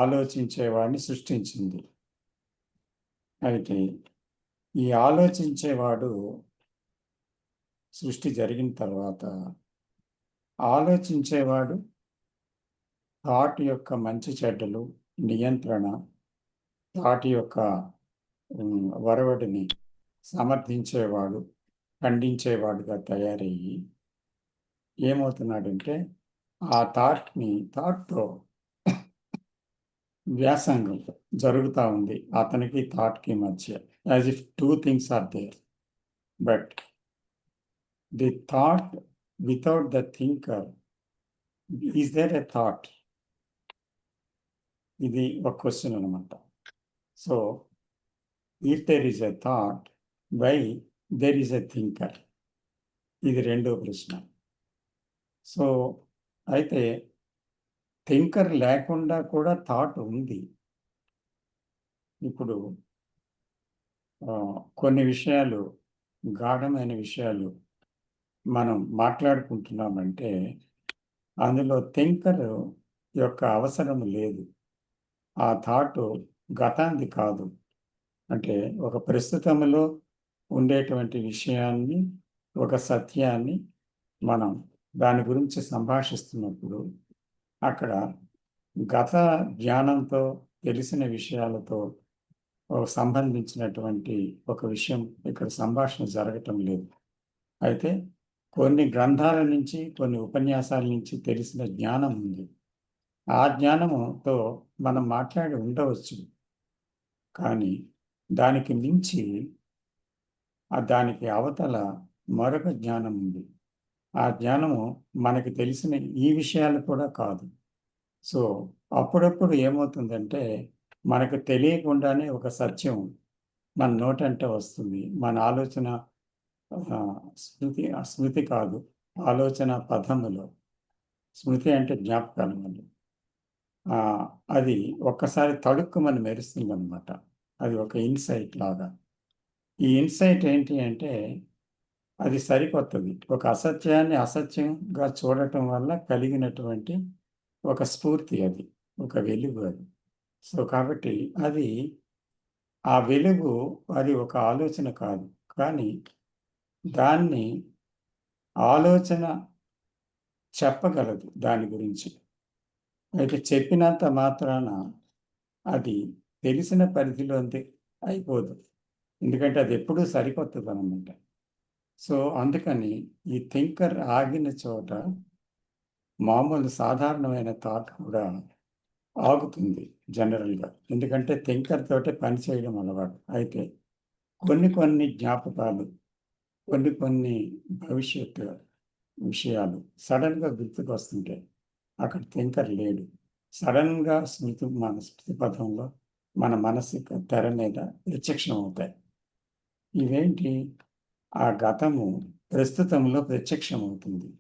ఆలోచించేవాడిని సృష్టించింది. అయితే ఈ ఆలోచించేవాడు సృష్టి జరిగిన తర్వాత ఆలోచించేవాడు థాట్ యొక్క మంచి చెడ్డలు నియంత్రణ, థాట్ యొక్క వరవడిని సమర్థించేవాడు, ఖండించేవాడుగా తయారయ్యి ఏమవుతున్నాడంటే ఆ థాట్తో వ్యాసంగం జరుగుతూ ఉంది అతనికి థాట్కి మధ్య, as if two things are there. But the thought without the thinker, is there a thought? ఇది ఒక క్వశ్చన్ అనమాట. So if there is a thought, why there is a thinker? ఇది రెండో ప్రశ్న. సో అయితే థింకర్ లేకుండా కూడా థాట్ ఉంది. ఇప్పుడు కొన్ని విషయాలు, గాఢమైన విషయాలు మనం మాట్లాడుకుంటున్నామంటే అందులో థింకర్ యొక్క అవసరం లేదు. ఆ థాట్ గతాంది కాదు. అంటే ఒక ప్రస్తుతంలో ఉండేటువంటి విషయాన్ని, ఒక సత్యాన్ని మనం దాని గురించి సంభాషిస్తున్నప్పుడు అక్కడ గత జ్ఞానంతో, తెలిసిన విషయాలతో సంబంధించినటువంటి ఒక విషయం ఇక్కడ సంభాషణ జరగటం లేదు. అయితే కొన్ని గ్రంథాల నుంచి, కొన్ని ఉపన్యాసాల నుంచి తెలిసిన జ్ఞానం ఉంది. ఆ జ్ఞానముతో మనం మాట్లాడి ఉండవచ్చు. కానీ దానికి మించి దానికి అవతల మరొక జ్ఞానం ఉంది. ఆ జ్ఞానము మనకి తెలిసిన ఈ విషయాలు కూడా కాదు. సో, అప్పుడప్పుడు ఏమవుతుందంటే, మనకు తెలియకుండానే ఒక సత్యం మన నోటంట వస్తుంది. మన ఆలోచన స్మృతి కాదు. ఆలోచన పథములో. స్మృతి అంటే జ్ఞాపకాలు మళ్ళీ. అది ఒక్కసారి తళుక్కుమని మెరుస్తుందనమాట. అది ఒక ఇన్‌సైట్ లాగా. ఈ ఇన్‌సైట్ ఏంటి అంటే, అది సరికొత్తది. ఒక అసత్యాన్ని అసత్యంగా చూడటం వల్ల కలిగినటువంటి ఒక స్ఫూర్తి అది. ఒక వెలుగు అది. సో, కాబట్టి అది ఆ వెలుగు అది ఒక ఆలోచన కాదు. కానీ దాన్ని ఆలోచన చెప్పగలదు దాని గురించి. అయితే చెప్పినంత మాత్రాన అది తెలిసిన పరిధిలోంది అయిపోదు. ఎందుకంటే అదెప్పుడూ సరికొత్తదనమాట. సో, అందుకని ఈ థింకర్ ఆగిన చోట మామూలు సాధారణమైన థాట్ కూడా ఆగుతుంది జనరల్‌గా. ఎందుకంటే థింకర్ తోటే పని చేయడం అలవాటు. అయితే కొన్ని జ్ఞాపకాలు, కొన్ని భవిష్యత్తు విషయాలు సడెన్‌గా గుర్తుకొస్తుంటాయి. అక్కడ థింకర్ లేడు. సడెన్‌గా మన స్మృతి పథంలో మన మనసిక తెర మీద ప్రత్యక్షమవుతాయి. ఇవేంటి? ఆ గతము ప్రస్తుతంలో ప్రత్యక్షమవుతుంది.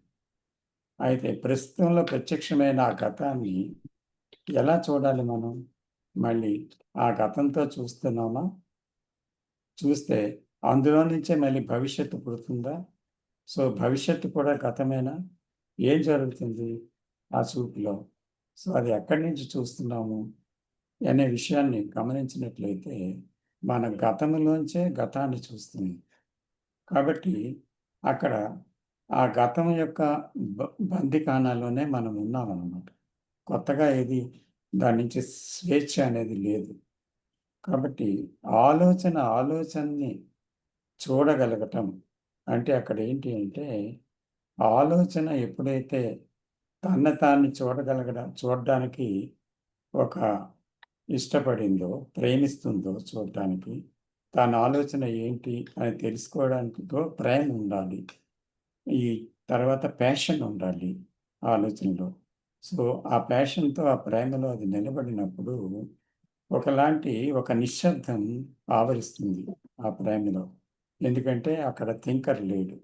అయితే ప్రస్తుతంలో ప్రత్యక్షమైన ఆ గతాన్ని ఎలా చూడాలి మనం? మళ్ళీ ఆ గతంతో చూస్తున్నామా? చూస్తే అందులో నుంచే మళ్ళీ భవిష్యత్తు పుడుతుందా? సో, భవిష్యత్తు కూడా గతమేనా? ఏం జరుగుతుంది ఆ చూపులో? సో, అది ఎక్కడి నుంచి చూస్తున్నాము అనే విషయాన్ని గమనించినట్లయితే, మన గతంలోంచే గతాన్ని చూస్తున్నాం. కాబట్టి అక్కడ ఆ గతం యొక్క బందికానాల్లోనే మనం ఉన్నామనమాట. కొత్తగా ఏది దాని నుంచి స్వేచ్ఛ అనేది లేదు. కాబట్టి ఆలోచనని చూడగలగటం అంటే అక్కడ ఏంటి అంటే, ఆలోచన ఎప్పుడైతే తాన్ని చూడడానికి ఒక ఇష్టపడిందో, ప్రేమిస్తుందో చూడడానికి, తన ఆలోచన ఏంటి అని తెలుసుకోవడానికో ప్రేమ ఉండాలి. ఈ తర్వాత ప్యాషన్ ఉండాలి ఆలోచనలో. సో, ఆ ప్యాషన్‌తో, ఆ ప్రేమలో అది నిలబడినప్పుడు ఒక నిశ్శబ్దం ఆవరిస్తుంది ఆ ప్రేమలో. ఎందుకంటే అక్కడ థింకర్ లేడు.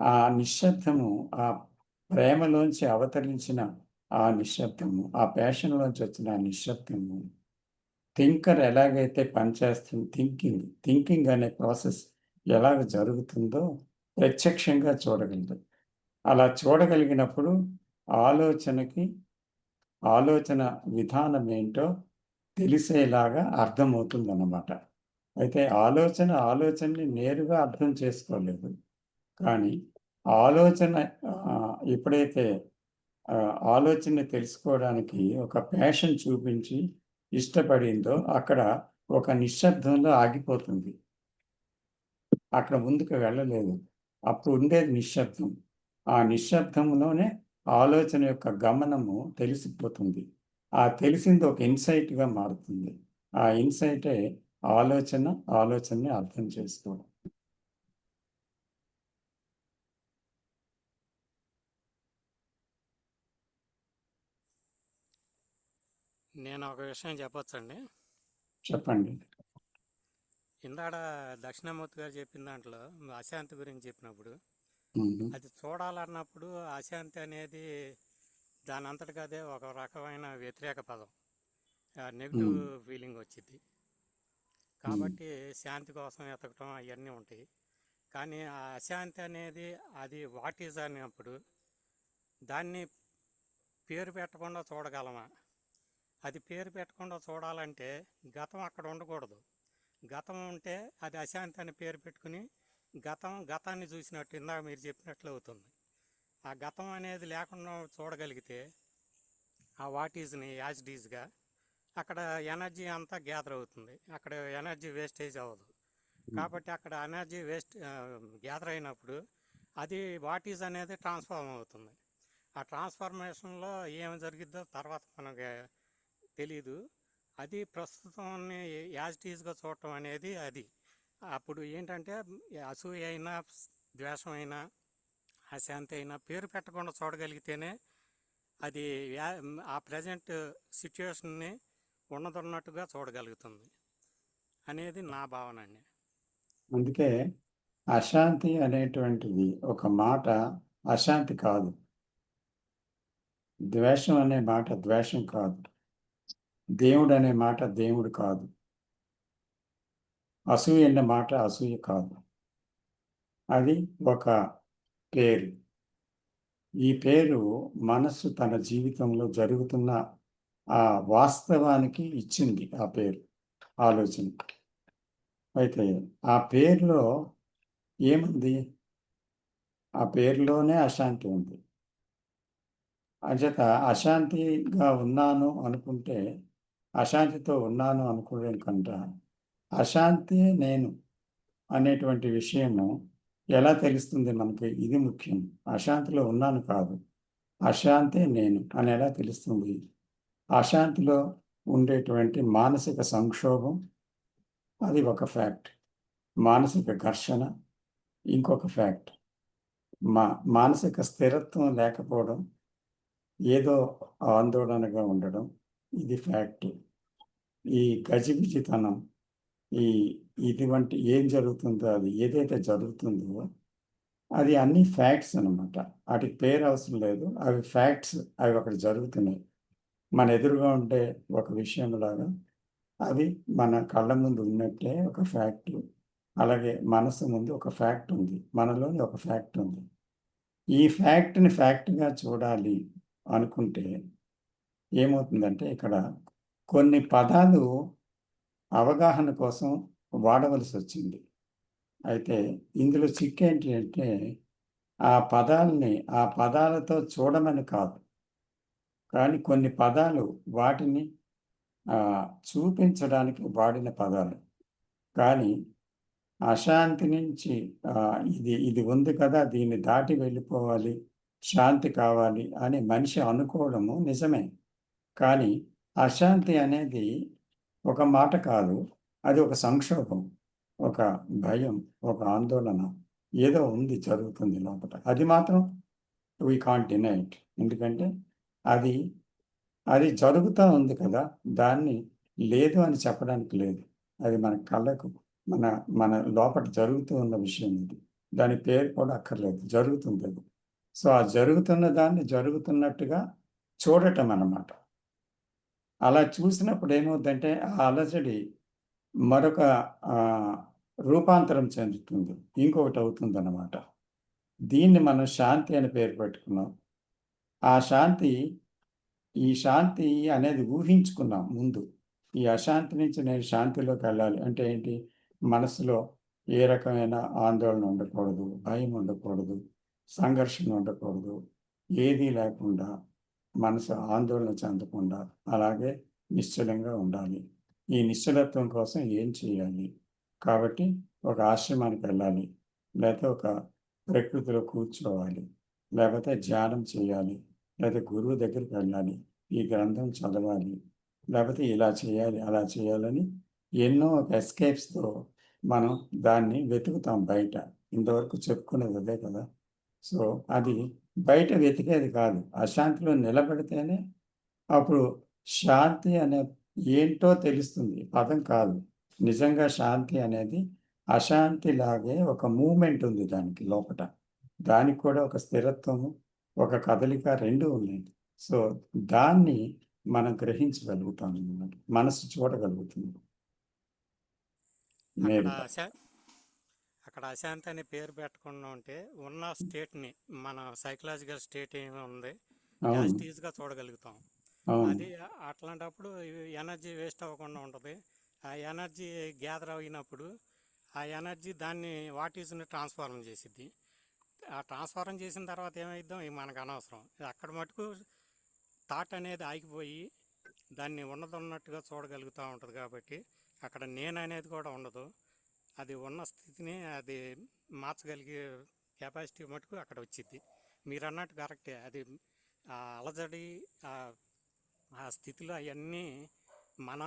ఆ నిశ్శబ్దము, ఆ ప్రేమలోంచి అవతరించిన ఆ నిశ్శబ్దము, ఆ ప్యాషన్‌లోంచి వచ్చిన ఆ నిశ్శబ్దము, థింకర్ ఎలాగైతే పనిచేస్తుంది థింకింగ్ అనే ప్రాసెస్ ఎలాగ జరుగుతుందో ప్రత్యక్షంగా చూడగలదు. అలా చూడగలిగినప్పుడు ఆలోచనకి, ఆలోచన విధానం ఏంటో తెలిసేలాగా అర్థమవుతుందన్నమాట. అయితే ఆలోచనని నేరుగా అర్థం చేసుకోలేదు. కానీ ఆలోచన ఎప్పుడైతే ఆలోచనని తెలుసుకోవడానికి ఒక ప్యాషన్ చూపించి ఇష్టపడిందో అక్కడ ఒక నిశ్శబ్దంలో ఆగిపోతుంది. అక్కడ ముందుకు వెళ్ళలేదు. అప్పుడు ఉండేది నిశ్శబ్దం. ఆ నిశ్శబ్దంలోనే ఆలోచన యొక్క గమనము తెలిసిపోతుంది. ఆ తెలిసింది ఒక ఇన్‌సైట్‌గా మారుతుంది. ఆ ఇన్‌సైటే ఆలోచనని అర్థం చేసుకోవడం. నేను ఒక విషయం చెప్పొచ్చండి. చెప్పండి. ఇందాడ దక్షిణామూర్తి గారు చెప్పిన దాంట్లో అశాంతి గురించి చెప్పినప్పుడు, హుహు. అది చూడాలన్నప్పుడు అశాంతి అనేది దాని అంతటికి అదే ఒక రకమైన వ్యతిరేక పదం, నెగిటివ్ ఫీలింగ్ వచ్చింది. కాబట్టి శాంతి కోసం ఎతకటం అవన్నీ ఉంటాయి. కానీ ఆ అశాంతి అనేది అది వాట్ ఈజ్ అన్నప్పుడు దాన్ని పేరు పెట్టకుండా చూడగలమా? అది పేరు పెట్టకుండా చూడాలంటే గతం అక్కడ ఉండకూడదు. గతం ఉంటే అది అశాంతి అని పేరు పెట్టుకుని గతాన్ని చూసినట్టు ఇందాక మీరు చెప్పినట్లు అవుతుంది. ఆ గతం అనేది లేకుండా చూడగలిగితే ఆ వాట్ ఈజ్ని యాజ్ డీజ్గా అక్కడ ఎనర్జీ అంతా గ్యాదర్ అవుతుంది. అక్కడ ఎనర్జీ వేస్టేజ్ అవ్వదు. కాబట్టి అక్కడ ఎనర్జీ గ్యాదర్ అయినప్పుడు అది వాట్ ఈజ్ అనేది ట్రాన్స్ఫార్మ్ అవుతుంది. ఆ ట్రాన్స్ఫర్మేషన్లో ఏమి జరిగిద్దో తర్వాత మనకి తెలీదు. అది ప్రస్తుతాన్ని యాజ్ టీజ్గా చూడటం అనేది అది. అప్పుడు ఏంటంటే అసూయ అయినా ద్వేషం అయినా అశాంతి అయినా పేరు పెట్టకుండా చూడగలిగితేనే అది ఆ ప్రజెంట్ సిచ్యువేషన్ని ఉన్నదన్నట్టుగా చూడగలుగుతుంది అనేది నా భావన అండి. అందుకే అశాంతి అనేటువంటిది ఒక మాట అశాంతి కాదు, ద్వేషం అనే మాట ద్వేషం కాదు, దేవుడు అనే మాట దేవుడు కాదు, అసూయ అనే మాట అసూయ కాదు. అది ఒక పేరు. ఈ పేరు మనస్సు తన జీవితంలో జరుగుతున్న ఆ వాస్తవానికి ఇచ్చింది ఆ పేరు, ఆలోచన. అయితే ఆ పేరులో ఏముంది? ఆ పేరులోనే అశాంతి ఉంది. అంచేత అశాంతిగా ఉన్నాను అనుకుంటే, అశాంతితో ఉన్నాను అనుకునే కంట అశాంతి నేను అనేటువంటి విషయము ఎలా తెలుస్తుంది మనకి? ఇది ముఖ్యం. అశాంతిలో ఉన్నాను కాదు, అశాంతే నేను అని ఎలా తెలుస్తుంది? అశాంతిలో ఉండేటువంటి మానసిక సంక్షోభం అది ఒక ఫ్యాక్ట్, మానసిక ఘర్షణ ఇంకొక ఫ్యాక్ట్, మానసిక స్థిరత్వం లేకపోవడం, ఏదో ఆందోళనగా ఉండడం ఇది ఫ్యాక్ట్. ఈ గజిబిజితనం, ఇటువంటి ఏం జరుగుతుందో అది ఏదైతే జరుగుతుందో అది అన్ని ఫ్యాక్ట్స్ అనమాట. వాటికి పేరు అవసరం లేదు, అవి ఫ్యాక్ట్స్. అవి అక్కడ జరుగుతున్నాయి మన ఎదురుగా ఉండే ఒక విషయంలాగా. అవి మన కళ్ళ ముందు ఉన్నట్టే ఒక ఫ్యాక్ట్. అలాగే మనసు ముందు ఒక ఫ్యాక్ట్ ఉంది, మనలోని ఒక ఫ్యాక్ట్ ఉంది. ఈ ఫ్యాక్ట్ని ఫ్యాక్ట్గా చూడాలి అనుకుంటే ఏమవుతుందంటే ఇక్కడ కొన్ని పదాలు అవగాహన కోసం వాడవలసి వచ్చింది. అయితే ఇందులో చిక్కేంటి అంటే ఆ పదాలతో చూడమని కాదు, కానీ కొన్ని పదాలు వాటిని చూపించడానికి వాడిన పదాలు. కానీ అశాంతి నుంచి ఇది ఉంది కదా, దీన్ని దాటి వెళ్ళిపోవాలి, శాంతి కావాలి అని మనిషి అనుకోవడము నిజమే. కానీ అశాంతి అనేది ఒక మాట కాదు, అది ఒక సంక్షోభం, ఒక భయం, ఒక ఆందోళన, ఏదో ఉంది జరుగుతుంది లోపల. అది మాత్రం వీ కాంట్ డినై ఇట్. ఎందుకంటే అది జరుగుతూ ఉంది కదా, దాన్ని లేదు అని చెప్పడానికి లేదు. అది మన కళ్ళకు మన లోపల జరుగుతూ ఉన్న విషయం ఇది. దాని పేరు కూడా అక్కర్లేదు, జరుగుతుంది అది. సో ఆ జరుగుతున్న దాన్ని జరుగుతున్నట్టుగా చూడటం అన్నమాట. అలా చూసినప్పుడు ఏమవుతుందంటే ఆ అలజడి మరొక రూపాంతరం చెందుతుంది, ఇంకొకటి అవుతుందన్నమాట. దీన్ని మనం శాంతి అని పేరు పెట్టుకున్నాం. ఈ శాంతి అనేది ఊహించుకున్నాం ముందు. ఈ అశాంతి నుంచి నేను శాంతిలోకి వెళ్ళాలి అంటే ఏంటి? మనసులో ఏ రకమైన ఆందోళన ఉండకూడదు, భయం ఉండకూడదు, సంఘర్షణ ఉండకూడదు, ఏదీ లేకుండా మనసు ఆందోళన చెందకుండా అలాగే నిశ్చలంగా ఉండాలి. ఈ నిశ్చలత్వం కోసం ఏం చేయాలి? కాబట్టి ఒక ఆశ్రమానికి వెళ్ళాలి, లేకపోతే ఒక ప్రకృతిలో కూర్చోవాలి, లేకపోతే ధ్యానం చేయాలి, లేకపోతే గురువు దగ్గరికి వెళ్ళాలి, ఈ గ్రంథం చదవాలి, లేకపోతే ఇలా చేయాలి అలా చేయాలని ఎన్నో ఎస్కేప్స్తో మనం దాన్ని వెతుకుతాం బయట. ఇంతవరకు చెప్పుకునేది అదే కదా. సో అది బయట వెతికేది కాదు, అశాంతిలో నిలబడితేనే అప్పుడు శాంతి అనే ఏంటో తెలుస్తుంది, పదం కాదు. నిజంగా శాంతి అనేది అశాంతిలాగే ఒక మూమెంట్ ఉంది దానికి లోపట. దానికి కూడా ఒక స్థిరత్వము, ఒక కదలిక రెండు ఉన్నాయి. సో దాన్ని మనం గ్రహించగలుగుతాం అన్నమాట. మనసు చూడగలుగుతుంది అక్కడ నేరుగా. అక్కడ అశాంతి అనే పేరు పెట్టకుండా ఉంటే ఉన్న స్టేట్ని, మన సైకలాజికల్ స్టేట్ ఏమి ఉంది యాజ్ అవును, ఇట్ ఈజ్గా చూడగలుగుతాం. అవును, అది అట్లాంటప్పుడు ఎనర్జీ వేస్ట్ అవ్వకుండా ఉంటుంది. ఆ ఎనర్జీ గ్యాదర్ అయినప్పుడు ఆ ఎనర్జీ దాన్ని వాట్ ఈజ్ని ట్రాన్స్ఫార్మ్ చేసిద్ది. ఆ ట్రాన్స్ఫార్మ్ చేసిన తర్వాత ఏమైద్దాం ఇక మనకు అనవసరం. అక్కడ మటుకు థాట్ అనేది ఆగిపోయి దాన్ని ఉన్నదన్నట్టుగా చూడగలుగుతూ ఉంటుంది. కాబట్టి అక్కడ నేను అనేది కూడా ఉండదు. అది ఉన్న స్థితిని అది మార్చగలిగే కెపాసిటీ మటుకు అక్కడ వచ్చింది. మీరు అన్నట్టు కరెక్టే. అది ఆ అలజడి ఆ స్థితిలో అవన్నీ మన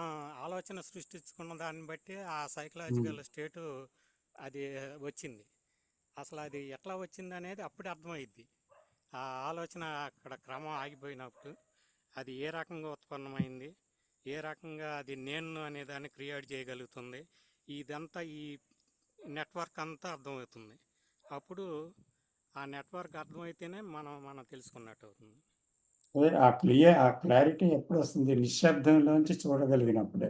ఆలోచన సృష్టించుకున్న దాన్ని బట్టి ఆ సైకలాజికల్ స్టేటు అది వచ్చింది. అసలు అది ఎట్లా వచ్చింది అనేది అప్పుడే అర్థమైద్ది. ఆ ఆలోచన అక్కడ క్రమం ఆగిపోయినప్పుడు అది ఏ రకంగా ఉత్పన్నమైంది, ఏ రకంగా అది నేను అనే దాన్ని క్రియేట్ చేయగలుగుతుంది, ఇదంతా ఈ నెట్వర్క్ అంతా అర్థమవుతుంది. అప్పుడు ఆ నెట్వర్క్ అర్థమైతేనే మనం తెలుసుకున్నట్టు అవుతుంది. ఆ క్లారిటీ ఎప్పుడు వస్తుంది? నిశ్శబ్దంలోంచి చూడగలిగినప్పుడే.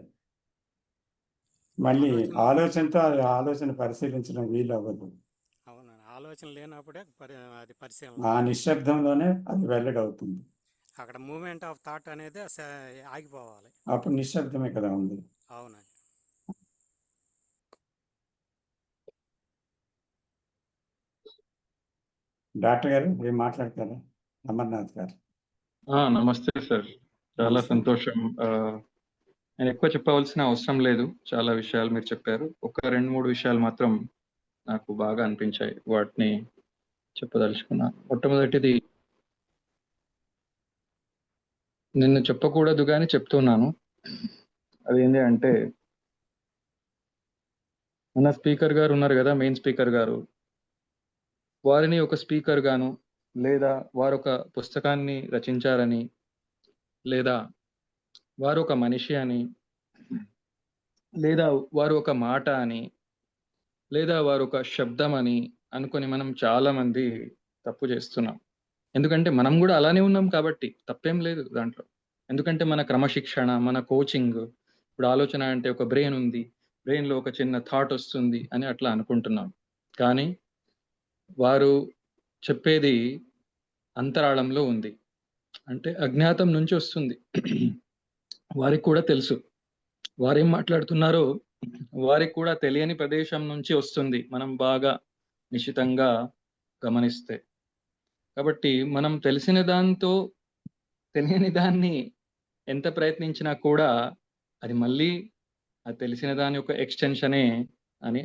మళ్ళీ ఆలోచనతో ఆలోచన పరిశీలించడం వీలు అవ్వదు. అవునండి, ఆలోచన లేనప్పుడే అది పరిశీలన. ఆ నిశ్శబ్దంలోనే అది వెల్లడవుతుంది. అక్కడ మూమెంట్ ఆఫ్ థాట్ అనేది ఆగిపోవాలి. అప్పుడు నిశ్శబ్దమే కదా ఉంది. అవునండి. డాక్టర్ గారు ఏం మాట్లాడతారా? అమర్నాథ్ గారు. నమస్తే సార్, చాలా నమస్తే. సంతోషం. నేను ఎక్కువ చెప్పవలసిన అవసరం లేదు, చాలా విషయాలు మీరు చెప్పారు. ఒక 2-3 విషయాలు మాత్రం నాకు బాగా అనిపించాయి, వాటిని చెప్పదలుచుకున్నా. మొట్టమొదటిది, నిన్ను చెప్పకూడదు కానీ చెప్తున్నాను. అదేంటి అంటే, మన స్పీకర్ గారు ఉన్నారు కదా, మెయిన్ స్పీకర్ గారు, వారిని ఒక స్పీకర్ గాను, లేదా వారు ఒక పుస్తకాన్ని రచించారని, లేదా వారు ఒక మనిషి అని, లేదా వారు ఒక మాట అని, లేదా వారు ఒక శబ్దం అని అనుకొని మనం చాలా మంది తప్పు చేస్తున్నాం. ఎందుకంటే మనం కూడా అలానే ఉన్నాం కాబట్టి తప్పేం లేదు దాంట్లో. ఎందుకంటే మన క్రమశిక్షణ, మన కోచింగ్, ఇప్పుడు ఆలోచన అంటే ఒక బ్రెయిన్ ఉంది, బ్రెయిన్లో ఒక చిన్న థాట్ వస్తుంది అని అట్లా అనుకుంటున్నాం. కానీ వారు చెప్పేది అంతరాళంలో ఉంది, అంటే అజ్ఞాతం నుంచి వస్తుంది. వారికి కూడా తెలుసు వారేం మాట్లాడుతున్నారో, వారికి కూడా తెలియని ప్రదేశం నుంచి వస్తుంది, మనం బాగా నిశితంగా గమనిస్తే. కాబట్టి మనం తెలిసిన దాంతో తెలియని దాన్ని ఎంత ప్రయత్నించినా కూడా అది మళ్ళీ అది తెలిసిన దాని యొక్క ఎక్స్టెన్షనే అని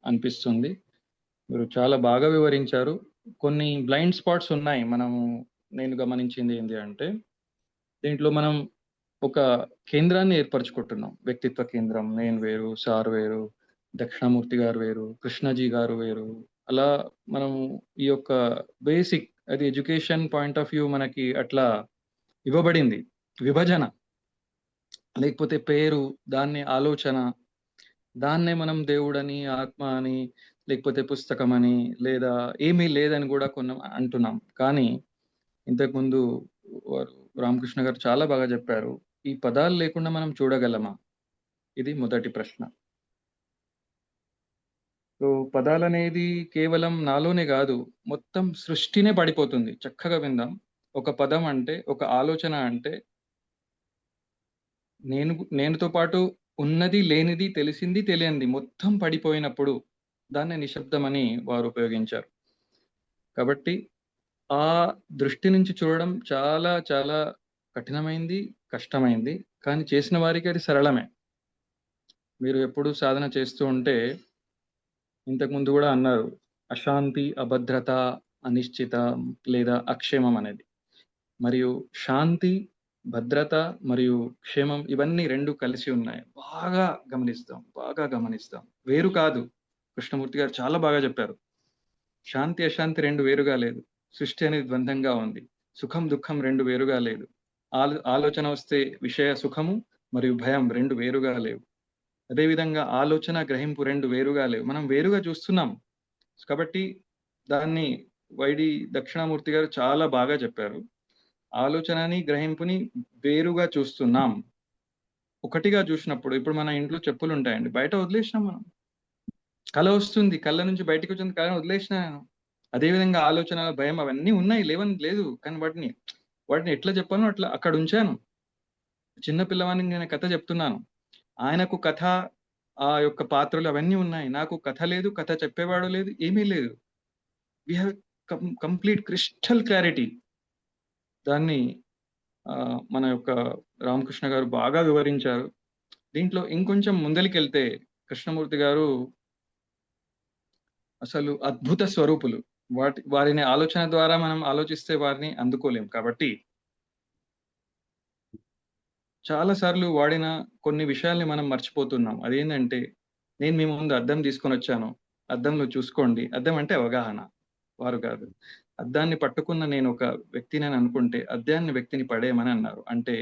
అనిపిస్తుంది. మీరు చాలా బాగా వివరించారు. కొన్ని బ్లైండ్ స్పాట్స్ ఉన్నాయి. నేను గమనించింది ఏంటి అంటే, దీంట్లో మనం ఒక కేంద్రాన్ని ఏర్పరచుకుంటున్నాం, వ్యక్తిత్వ కేంద్రం. నేను వేరు, సార్ వేరు, దక్షిణామూర్తి గారు వేరు, కృష్ణజీ గారు వేరు. అలా మనం ఈ యొక్క బేసిక్, అది ఎడ్యుకేషన్ పాయింట్ ఆఫ్ వ్యూ మనకి అట్లా ఇవ్వబడింది, విభజన. లేకపోతే పేరు, దాన్ని ఆలోచన, దాన్నే మనం దేవుడని, ఆత్మ అని, లేకపోతే పుస్తకం అని, లేదా ఏమీ లేదని కూడా కొన్ని అంటున్నాం. కానీ ఇంతకుముందు వారు రామకృష్ణ గారు చాలా బాగా చెప్పారు, ఈ పదాలు లేకుండా మనం చూడగలమా? ఇది మొదటి ప్రశ్న. సో పదాలనేది కేవలం నాలోనే కాదు, మొత్తం సృష్టినే పడిపోతుంది. చక్కగా విందాం. ఒక పదం అంటే, ఒక ఆలోచన అంటే, నేనుతో పాటు ఉన్నది లేనిది, తెలిసింది తెలియంది మొత్తం పడిపోయినప్పుడు దాన్ని నిశ్శబ్దం అని వారు ఉపయోగించారు. కాబట్టి ఆ దృష్టి నుంచి చూడడం చాలా చాలా కఠినమైంది, కష్టమైంది. కానీ చేసిన వారికి అది సరళమే. మీరు ఎప్పుడు సాధన చేస్తూ ఉంటే, ఇంతకుముందు కూడా అన్నారు, అశాంతి, అభద్రత, అనిశ్చిత లేదా అక్షేమం అనేది. మరియు శాంతి, భద్రత మరియు క్షేమం, ఇవన్నీ 2 కలిసి ఉన్నాయి. బాగా గమనిస్తాం. వేరు కాదు. కృష్ణమూర్తి గారు చాలా బాగా చెప్పారు. శాంతి, అశాంతి 2 వేరుగా లేదు. సృష్టి అనేది ద్వంద్వంగా ఉంది. సుఖం, దుఃఖం 2 వేరుగా లేదు. ఆలోచన వస్తే విషయ సుఖము మరియు భయం 2 వేరుగా లేవు. అదేవిధంగా ఆలోచన, గ్రహింపు 2 వేరుగా లేవు. మనం వేరుగా చూస్తున్నాం. కాబట్టి దాన్ని దక్షిణామూర్తి గారు చాలా బాగా చెప్పారు. ఆలోచనని, గ్రహింపుని వేరుగా చూస్తున్నాం. ఒకటిగా చూసినప్పుడు ఇప్పుడు మన ఇంట్లో చెప్పులుంటాయండి. బయట వదిలేసినాం మనం. కల వస్తుంది. కళ్ళ నుంచి బయటికొచ్చింది కలని వదిలేసినా నేను. అదేవిధంగా ఆలోచన, భయం అవన్నీ ఉన్నాయి. లేవని లేదు. కానీ వాటిని ఎట్లా చెప్పానో అట్లా అక్కడుంచాను. చిన్న పిల్లవానికి నేను కథ చెప్తున్నాను. ఆయనకు కథ, ఆ యొక్క పాత్రలు అవన్నీ ఉన్నాయి. నాకు కథ లేదు, కథ చెప్పేవాడు లేదు, ఏమీ లేదు. We have complete crystal clarity. దాన్ని మన యొక్క రామకృష్ణ గారు బాగా వివరించారు. దీంట్లో ఇంకొంచెం ముందలికెళ్తే కృష్ణమూర్తి గారు అసలు అద్భుత స్వరూపులు. వారిని ఆలోచన ద్వారా మనం ఆలోచిస్తే వారిని అందుకోలేం. కాబట్టి చాలా సార్లు వాడిన కొన్ని విషయాల్ని మనం మర్చిపోతున్నాం. అదేంటంటే, నేను మీ ముందు అద్దం తీసుకొనొచ్చాను. అద్దంలో చూసుకోండి. అద్దం అంటే అవగాహన. వారు కాదు. అద్దాన్ని పట్టుకున్న నేను ఒక వ్యక్తినని అనుకుంటే, అద్దాన్ని వ్యక్తిని పడేయమని అన్నారు. అంటే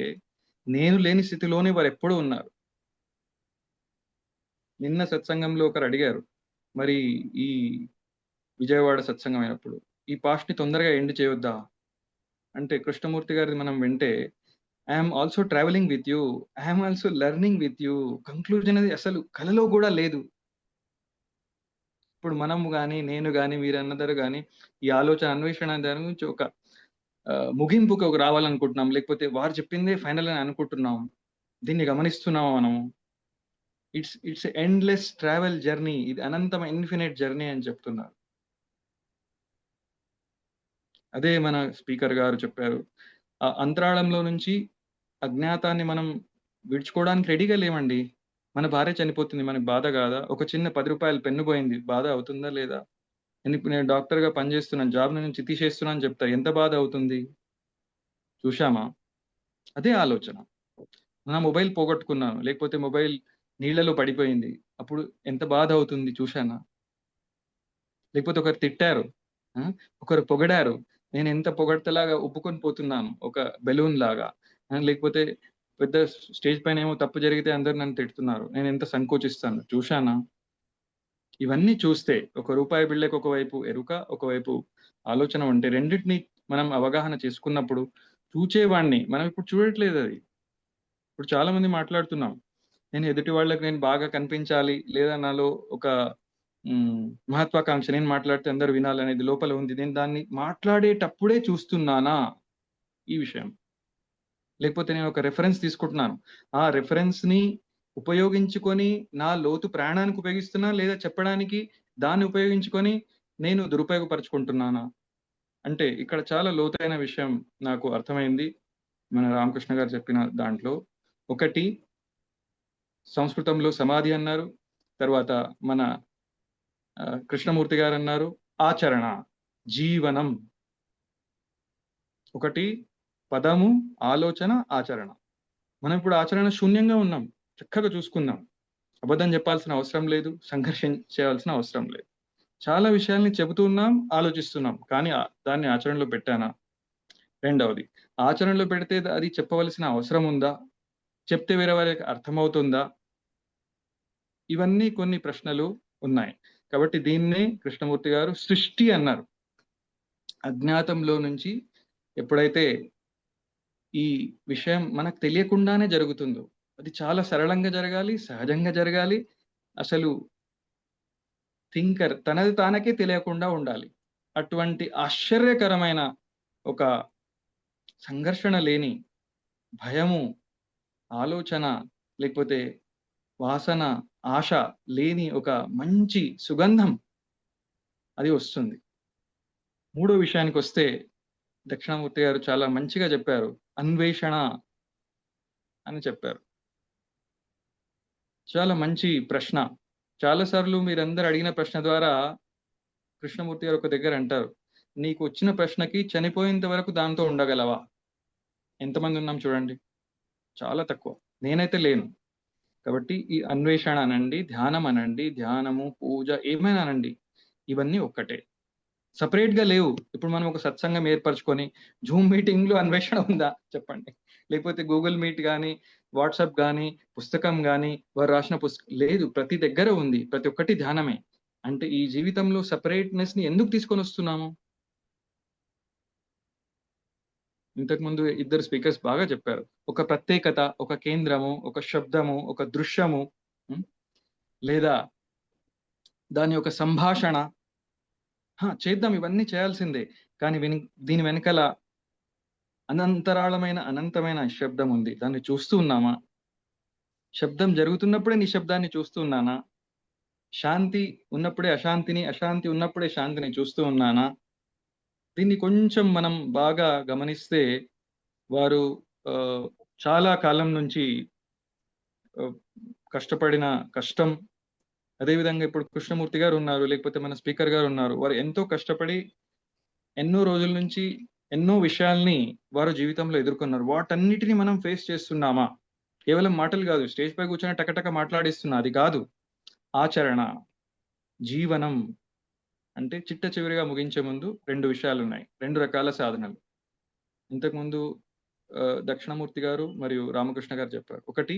నేను లేని స్థితిలోనే వారెప్పుడూ ఉన్నారు. నిన్న సత్సంగంలో ఒకరు అడిగారు, మరి ఈ విజయవాడ సత్సంగం అయినప్పుడు, ఈ పాస్ట్‌ని తొందరగా ఎండ్ చేయొద్దా? అంటే కృష్ణమూర్తి గారిది మనం వింటే, I am also travelling with you. I am also learning with you. Conclusion అనేది అసలు కలలో కూడా లేదు. ఇప్పుడు మనము గాని, నేను గాని, మీరందరూ గాని ఈ ఆలోచన అన్వేషణ దాని గురించి ఒక ముగింపుకి రావాలనుకుంటున్నాం. లేకపోతే వారు చెప్పిందే ఫైనల్ అని అనుకుంటున్నాం. దీన్ని గమనిస్తున్నామా మనము? It's endless travel journey. ఇది అనంతమైన ఇన్ఫినైట్ జర్నీ అని చెప్తున్నారు. అదే మన స్పీకర్ గారు చెప్పారు. ఆ అంతరాళంలో నుంచి అజ్ఞాతాన్ని మనం విడుచుకోవడానికి రెడీగా లేమండి. మన భార్య చనిపోతుంది. మనకు బాధ కాదా? ఒక చిన్న రూ. 10 పెన్ను పోయింది. బాధ అవుతుందా లేదా? ఇప్పుడు నేను డాక్టర్‌గా పనిచేస్తున్నాను. జాబ్ నుంచి తీసేస్తున్నా అని చెప్తా. ఎంత బాధ అవుతుంది? చూశామా? అదే ఆలోచన. నా మొబైల్ పోగొట్టుకున్నాను. లేకపోతే మొబైల్ నీళ్లలో పడిపోయింది. అప్పుడు ఎంత బాధ అవుతుంది చూశానా? లేకపోతే ఒకరు తిట్టారు. ఆ! ఒకరు పొగిడారు. నేను ఎంత పొగడ్తలాగా ఉబ్బుకొని పోతున్నాను. ఒక బెలూన్ లాగా. లేకపోతే పెద్ద స్టేజ్ పైనేమో తప్పు జరిగితే అందరూ నన్ను తిడుతున్నారు. నేను ఎంత సంకోచిస్తాను. చూశానా? ఇవన్నీ చూస్తే ఒక రూపాయి బిళ్ళకి ఒకవైపు ఎరుక, ఒకవైపు ఆలోచన ఉంటే రెండిటిని మనం అవగాహన చేసుకున్నప్పుడు చూచేవాడిని మనం ఇప్పుడు చూడట్లేదది. ఇప్పుడు చాలా మంది మాట్లాడుతున్నాం. నేను ఎదుటి వాళ్ళకి నేను బాగా కనిపించాలి. లేదా నాలో ఒక మహత్వాకాంక్ష. నేను మాట్లాడితే అందరూ వినాలనేది లోపల ఉంది. నేను దాన్ని మాట్లాడేటప్పుడే చూస్తున్నానా ఈ విషయం? లేకపోతే నేను ఒక రిఫరెన్స్ తీసుకుంటున్నాను. ఆ రిఫరెన్స్‌ని ఉపయోగించుకొని నా లోతు ప్రాణానికి ఉపయోగిస్తున్నా? లేదా చెప్పడానికి దాన్ని ఉపయోగించుకొని నేను దురుపయోగపరుచుకుంటున్నానా? అంటే ఇక్కడ చాలా లోతైన విషయం నాకు అర్థమైంది. మన రామకృష్ణ గారు చెప్పిన దాంట్లో. ఒకటి సంస్కృతంలో సమాధి అన్నారు. తర్వాత మన కృష్ణమూర్తి గారన్నారు ఆచరణ, జీవనం. ఒకటి పదము, ఆలోచన, ఆచరణ. మనం ఇప్పుడు ఆచరణ శూన్యంగా ఉన్నాం. చక్కగా చూసుకుందాం. అబద్ధం చెప్పాల్సిన అవసరం లేదు. సంఘర్షించాల్సిన అవసరం లేదు. చాలా విషయాల్ని చెబుతూ ఉన్నాం, ఆలోచిస్తున్నాం. కానీ దాన్ని ఆచరణలో పెట్టానా? రెండవది, ఆచరణలో పెడితే అది చెప్పవలసిన అవసరం ఉందా? చెప్తే వేరే వారికి అర్థమవుతుందా? ఇవన్నీ కొన్ని ప్రశ్నలు ఉన్నాయి. కాబట్టి దీన్నే కృష్ణమూర్తి గారు సృష్టి అన్నారు. అజ్ఞాతంలో నుంచి ఎప్పుడైతే ఈ విషయం మనకు తెలియకుండానే జరుగుతుందో, అది చాలా సరళంగా జరగాలి, సహజంగా జరగాలి. అసలు థింకర్ తనది తానకే తెలియకుండా ఉండాలి. అటువంటి ఆశ్చర్యకరమైన ఒక సంఘర్షణ లేని భయము, ఆలోచన, లేకపోతే వాసన, ఆశ లేని ఒక మంచి సుగంధం అది వస్తుంది. మూడో విషయానికొస్తే దక్షిణామూర్తి గారు చాలా మంచిగా చెప్పారు. అన్వేషణ అని చెప్పారు. చాలా మంచి ప్రశ్న. చాలా సార్లు మీరందరూ అడిగిన ప్రశ్న ద్వారా కృష్ణమూర్తి గారు ఒక దగ్గర అంటారు, నీకు వచ్చిన ప్రశ్నకి చనిపోయేంత వరకు దాంతో ఉండగలవా? ఎంతమంది ఉన్నాం చూడండి. చాలా తక్కువ. నేనైతే లేను. కాబట్టి ఈ అన్వేషణ అనండి, ధ్యానం అనండి, ధ్యానము, పూజ ఏమైనా అనండి. ఇవన్నీ ఒక్కటే. సెపరేట్‌గా లేవు. ఇప్పుడు మనం ఒక సత్సంగం ఏర్పరచుకొని జూమ్ మీటింగ్‌లో అన్వేషణ ఉందా? చెప్పండి. లేకపోతే గూగుల్ మీట్ గాని, వాట్సాప్ గాని, పుస్తకం గాని, వారు రాసిన లేదు. ప్రతి దగ్గర ఉంది. ప్రతి ఒక్కటి ధ్యానమే. అంటే ఈ జీవితంలో సెపరేట్‌నెస్‌ని ఎందుకు తీసుకొనొస్తున్నాము? ఇంతకుముందు ఇద్దరు స్పీకర్స్ బాగా చెప్పారు. ఒక ప్రత్యేకత, ఒక కేంద్రము, ఒక శబ్దము, ఒక దృశ్యము, లేదా దాని యొక్క సంభాషణ. చేద్దాం, ఇవన్నీ చేయాల్సిందే. కానీ దీని వెనకాల అనంతమైన శబ్దం ఉంది. దాన్ని చూస్తూ ఉన్నామా? శబ్దం జరుగుతున్నప్పుడే నిశ్శబ్దాన్ని చూస్తూ ఉన్నానా? శాంతి ఉన్నప్పుడే అశాంతిని, అశాంతి ఉన్నప్పుడే శాంతిని చూస్తూ ఉన్నానా? దీన్ని కొంచెం మనం బాగా గమనిస్తే వారు చాలా కాలం నుంచి కష్టపడిన కష్టం, అదేవిధంగా ఇప్పుడు కృష్ణమూర్తి గారు ఉన్నారు, లేకపోతే మన స్పీకర్ గారు ఉన్నారు. వారు ఎంతో కష్టపడి ఎన్నో రోజుల నుంచి ఎన్నో విషయాల్ని వారు జీవితంలో ఎదుర్కొన్నారు. వాటన్నిటిని మనం ఫేస్ చేస్తున్నామా? కేవలం మాటలు కాదు, స్టేజ్ పై కూర్చొని టకటక మాట్లాడిస్తున్నా, అది కాదు. ఆచరణ, జీవనం. అంటే చిట్ట చివరిగా ముగించే ముందు 2 విషయాలు ఉన్నాయి, 2 రకాల సాధనలు. ఇంతకుముందు దక్షిణమూర్తి గారు మరియు రామకృష్ణ గారు చెప్పారు. ఒకటి,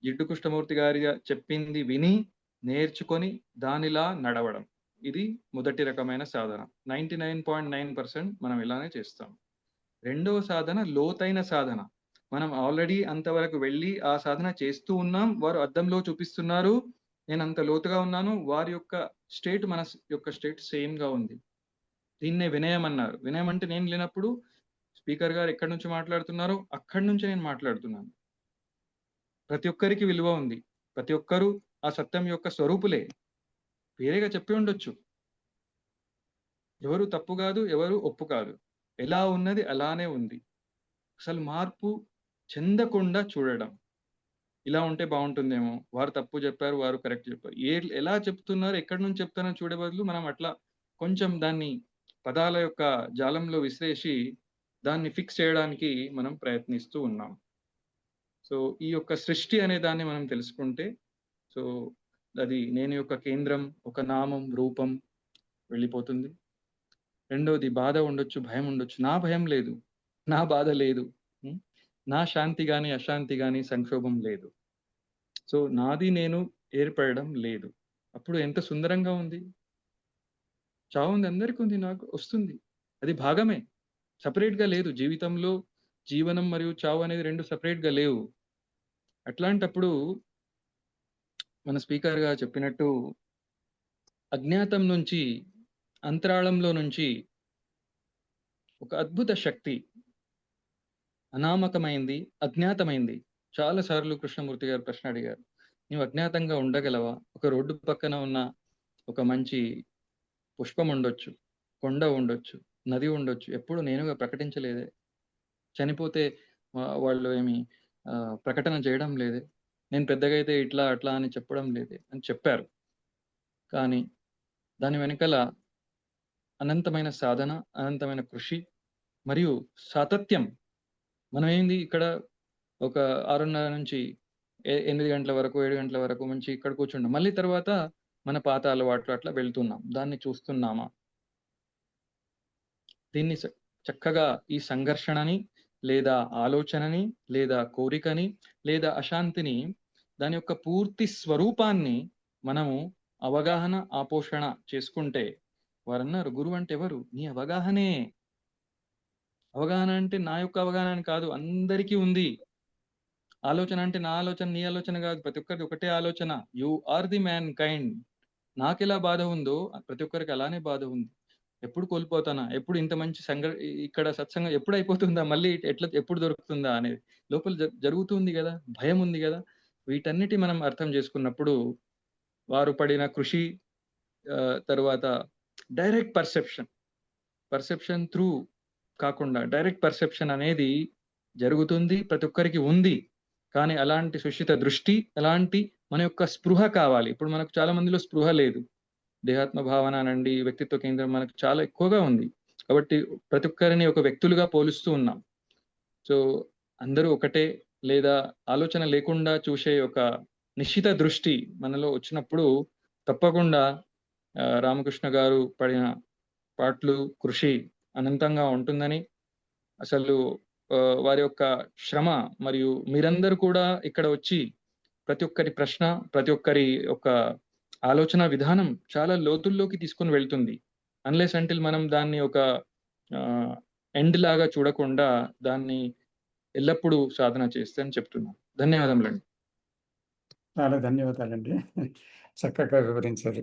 జిడ్డు కృష్ణమూర్తి గారి చెప్పింది విని నేర్చుకొని దానిలా నడవడం. ఇది మొదటి రకమైన సాధన. 99.9% మనం ఇలానే చేస్తాం. రెండవ సాధన లోతైన సాధన. మనం ఆల్రెడీ అంతవరకు వెళ్ళి ఆ సాధన చేస్తూ ఉన్నాం. వారు అద్దంలో చూపిస్తున్నారు, నేను అంత లోతుగా ఉన్నాను. వారి యొక్క స్టేట్ మన యొక్క స్టేట్ సేమ్ గా ఉంది. దీన్నే వినయం అన్నారు. వినయం అంటే నేను లేనప్పుడు స్పీకర్ గారు ఎక్కడి నుంచి మాట్లాడుతున్నారో అక్కడి నుంచి నేను మాట్లాడుతున్నాను. ప్రతి ఒక్కరికి విలువ ఉంది. ప్రతి ఒక్కరూ ఆ సత్యం యొక్క స్వరూపులే. వేరేగా చెప్పి ఉండొచ్చు. ఎవరు తప్పు కాదు, ఎవరు ఒప్పు కాదు. ఎలా ఉన్నది అలానే ఉంది. అసలు మార్పు చెందకుండా చూడడం. ఇలా ఉంటే బాగుంటుందేమో, వారు తప్పు చెప్పారు, వారు కరెక్ట్ చెప్పారు, ఎలా చెప్తున్నారు, ఎక్కడి నుంచి చెప్తారో చూడే బదులు మనం అట్లా కొంచెం దాన్ని పదాల యొక్క జాలంలో విశ్లేషి దాన్ని ఫిక్స్ చేయడానికి మనం ప్రయత్నిస్తూ ఉన్నాం. సో ఈ యొక్క సృష్టి అనే దాన్ని మనం తెలుసుకుంటే, సో అది నేను యొక్క కేంద్రం, ఒక నామం, రూపం వెళ్ళిపోతుంది. రెండవది బాధ ఉండొచ్చు, భయం ఉండొచ్చు. నా భయం లేదు, నా బాధ లేదు, నా శాంతి కానీ అశాంతి కానీ సంక్షోభం లేదు. సో నాది నేను ఏర్పడడం లేదు. అప్పుడు ఎంత సుందరంగా ఉంది. చావు ఉంది, అందరికీ ఉంది, నాకు వస్తుంది. అది భాగమే, సపరేట్గా లేదు. జీవితంలో జీవనం మరియు చావు అనేది 2 సపరేట్గా లేవు. అట్లాంటప్పుడు మన స్పీకర్ గా చెప్పినట్టు అజ్ఞాతం నుంచి, అంతరాళంలో నుంచి ఒక అద్భుత శక్తి అనామకమైంది, అజ్ఞాతమైంది. చాలా సార్లు కృష్ణమూర్తి గారు ప్రశ్న అడిగారు, నీవు అజ్ఞాతంగా ఉండగలవా? ఒక రోడ్డు పక్కన ఉన్న ఒక మంచి పుష్పం ఉండొచ్చు, కొండ ఉండొచ్చు, నది ఉండొచ్చు, ఎప్పుడు నేనుగా ప్రకటించలేదే. చనిపోతే వాళ్ళు ఏమి ప్రకటన చేయడం లేదే. నేను పెద్దగా అయితే ఇట్లా అట్లా అని చెప్పడం లేదే అని చెప్పారు. కానీ దాని వెనకాల అనంతమైన సాధన, అనంతమైన కృషి మరియు సాతత్యం. మనం ఏంది ఇక్కడ ఒక 6:30 నుంచి 8 గంటల వరకు, 7 గంటల వరకు మంచి ఇక్కడ కూర్చుంటాం. మళ్ళీ తర్వాత మన పాత అలవాట్లు అట్లా వెళ్తున్నాం. దాన్ని చూస్తున్నామా? దీన్ని చక్కగా ఈ సంఘర్షణని, లేదా ఆలోచనని, లేదా కోరికని, లేదా అశాంతిని, దాని యొక్క పూర్తి స్వరూపాన్ని మనము అవగాహన, ఆపోషణ చేసుకుంటే, వారన్నారు గురువు అంటే ఎవరు? నీ అవగాహనే. అవగాహన అంటే నా యొక్క అవగాహన అని కాదు, అందరికీ ఉంది. ఆలోచన అంటే నా ఆలోచన, నీ ఆలోచన కాదు, ప్రతి ఒక్కరికి ఒకటే ఆలోచన. You are the mankind. నాకెలా బాధ ఉందో ప్రతి ఒక్కరికి అలానే బాధ ఉంది. ఎప్పుడు కోల్పోతానా? ఎప్పుడు ఇంత మంచి ఇక్కడ సత్సంగం ఎప్పుడు అయిపోతుందా? మళ్ళీ ఎప్పుడు దొరుకుతుందా అనేది లోపల జరుగుతుంది కదా, భయం ఉంది కదా. వీటన్నిటి మనం అర్థం చేసుకున్నప్పుడు వారు పడిన కృషి, తర్వాత డైరెక్ట్ పర్సెప్షన్ త్రూ కాకుండా డైరెక్ట్ పర్సెప్షన్ అనేది జరుగుతుంది, ప్రతి ఒక్కరికి ఉంది. కానీ అలాంటి సుషిత దృష్టి, అలాంటి మన యొక్క స్పృహ కావాలి. ఇప్పుడు మనకు చాలా మందిలో స్పృహ లేదు. దేహాత్మ భావన అనండి, వ్యక్తిత్వ కేంద్రం మనకు చాలా ఎక్కువగా ఉంది. కాబట్టి ప్రతి ఒక్కరిని ఒక వ్యక్తులుగా పోలుస్తూ ఉన్నాం. సో అందరూ ఒకటే, లేదా ఆలోచన లేకుండా చూసే ఒక నిశ్చిత దృష్టి మనలో వచ్చినప్పుడు తప్పకుండా రామకృష్ణ గారు పడిన పాటలు, కృషి అనంతంగా ఉంటుందని, అసలు వారి యొక్క శ్రమ మరియు మీరందరూ కూడా ఇక్కడ వచ్చి ప్రతి ఒక్కరి ప్రశ్న, ప్రతి ఒక్కరి యొక్క ఆలోచన విధానం చాలా లోతుల్లోకి తీసుకొని వెళ్తుంది. అన్లెస్ అంటిల్ మనం దాన్ని ఒక ఎండ్ లాగా చూడకుండా దాన్ని ఎల్లప్పుడూ సాధన చేస్తే అని చెప్తున్నాను. ధన్యవాదములండి. చాలా ధన్యవాదాలండి. చక్కగా వివరించారు.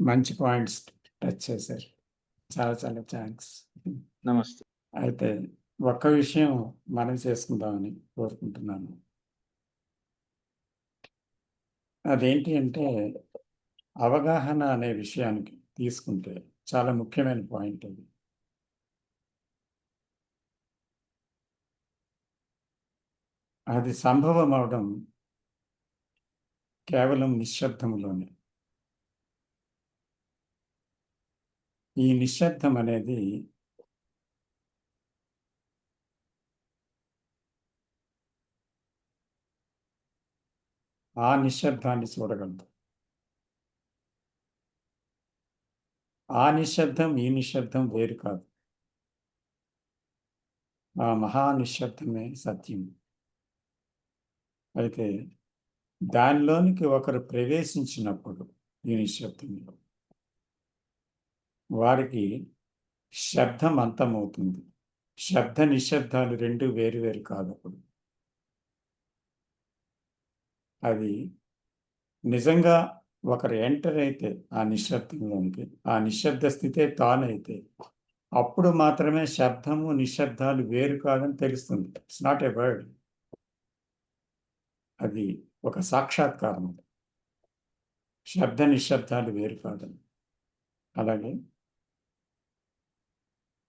మంచి పాయింట్స్ టచ్ చేశారు. చాలా చాలా థ్యాంక్స్. నమస్తే. అయితే ఒక్క విషయం మనవి చేసుకుందామని కోరుకుంటున్నాను. అదేంటి అంటే అవగాహన అనే విషయానికి తీసుకుంటే చాలా ముఖ్యమైన పాయింట్ అది. అది సంభవం అవడం కేవలం నిశ్శబ్దంలోనే. ఈ నిశ్శబ్దం అనేది ఆ నిశ్శబ్దాన్ని చూడగలదు. ఆ నిశ్శబ్దం, ఈ నిశ్శబ్దం వేరు కాదు. ఆ మహా నిశ్శబ్దమే సత్యం. అయితే దానిలోనికి ఒకరు ప్రవేశించినప్పుడు ఈ నిశ్శబ్దంలో వారికి శబ్దం అంతమవుతుంది. శబ్ద నిశ్శబ్దాలు రెండు వేరు వేరు కాదు. అప్పుడు అది నిజంగా ఒకరు ఎంటర్ అయితే ఆ నిశ్శబ్దంలోనికి, ఆ నిశ్శబ్ద స్థితే తానైతే అప్పుడు మాత్రమే శబ్దము నిశ్శబ్దాలు వేరు కాదని తెలుస్తుంది. It's not a word. అది ఒక సాక్షాత్కారం. శబ్ద నిశ్శబ్దాలు వేరు కాదని. అలాగే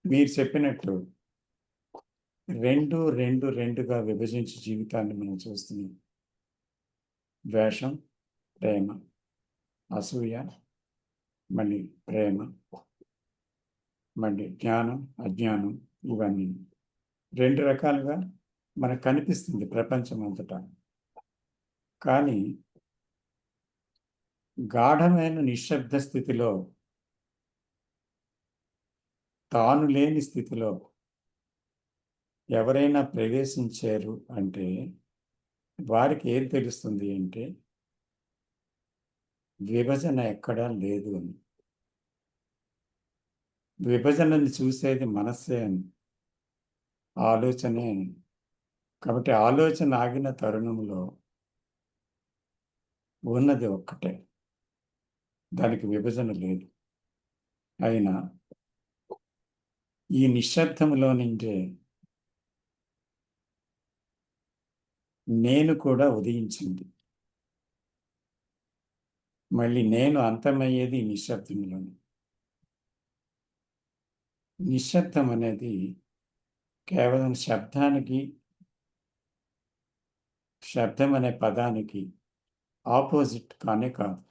మీరు చెప్పినట్టు రెండుగా విభజించి జీవితాన్ని మనం చూస్తున్నాం. ద్వేషం, ప్రేమ, అసూయ, మళ్ళీ ప్రేమ, మళ్ళీ జ్ఞానం, అజ్ఞానం, ఇవన్నీ 2 రకాలుగా మనకు కనిపిస్తుంది ప్రపంచం అంతటా. కానీ గాఢమైన నిశ్శబ్ద స్థితిలో, తాను లేని స్థితిలో ఎవరైనా ప్రవేశించారు అంటే వారికి ఏం తెలుస్తుంది అంటే విభజన ఎక్కడా లేదు అని. విభజనని చూసేది మనస్సే అని, ఆలోచనే అని. కాబట్టి ఆలోచన ఆగిన తరుణంలో ఉన్నది ఒక్కటే, దానికి విభజన లేదు. అయినా ఈ నిశ్శబ్దంలో నుంచే నేను కూడా ఉదయించింది. మళ్ళీ నేను అంతమయ్యేది ఈ నిశ్శబ్దంలోనే. నిశ్శబ్దం అనేది కేవలం శబ్దం అనే పదానికి ఆపోజిట్ కానే కాదు.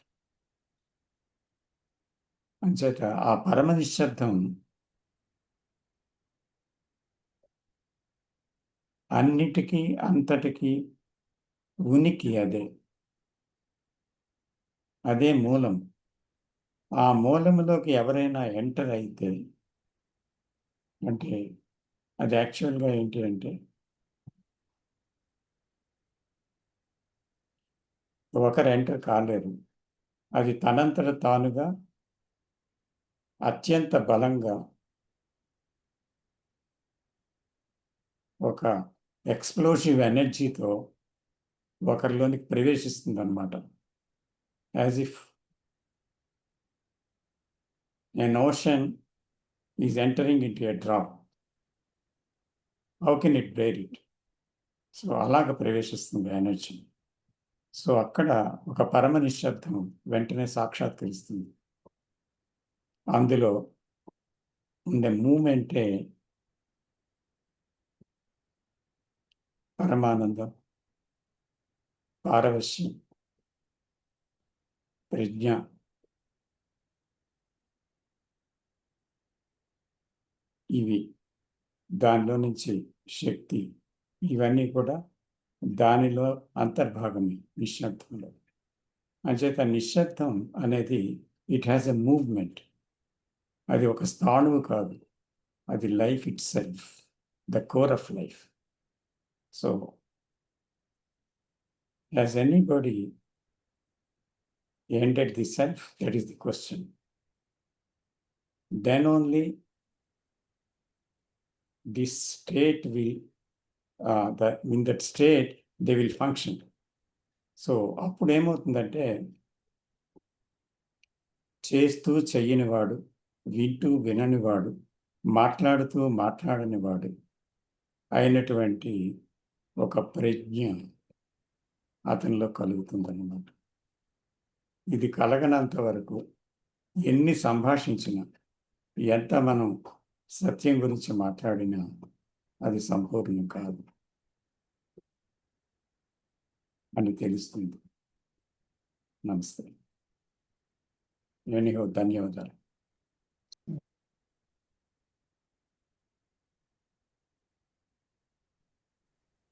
అంచేత ఆ పరమ నిశ్శబ్దం అన్నిటికీ అంతటికీ ఉనికి అదే. అదే మూలం. ఆ మూలంలోకి ఎవరైనా ఎంటర్ అయితే అంటే అది యాక్చువల్‌గా ఏంటి అంటే ఒకరు ఎంటర్ కాలేరు. అది తనంతట తానుగా అత్యంత బలంగా ఒక ఎక్స్‌ప్లోసివ్ ఎనర్జీతో ఒకరిలోనికి ప్రవేశిస్తుందన్నమాట. As if an ocean is entering into a drop. How can it bear it? So అలాగ ప్రవేశిస్తుంది ఎనర్జీ. సో అక్కడ ఒక పరమ నిశ్శబ్దం వెంటనే సాక్షాత్కరిస్తుంది. అందులో ఉండే మూమెంటే పరమానందం, పారవశ్యం, ప్రజ్ఞ. ఇవి దానిలో నుంచి శక్తి, ఇవన్నీ కూడా దానిలో అంతర్భాగమే నిశ్శబ్దంలో. అంచేత నిశ్శబ్దం అనేది ఇట్ హ్యాస్ ఎ మూవ్మెంట్. అది ఒక స్థాణువు కాదు, అది life it self, the core of life. So has anybody ఎంటెడ్ the self? That is the question. Then only this state will, in that state, they will function. So అప్పుడు ఏమవుతుందంటే, చేస్తూ చెయ్యనివాడు, వింటూ విననివాడు, మాట్లాడుతూ మాట్లాడనివాడు అయినటువంటి ఒక ప్రజ్ఞ అతనిలో కలుగుతుందన్నమాట. ఇది కలగనంత వరకు ఎన్ని సంభాషించినా, ఎంత మనం సత్యం గురించి మాట్లాడినా అది సంపూర్ణం కాదు అని తెలుస్తుంది. నమస్తే. ధన్యవాదాలు.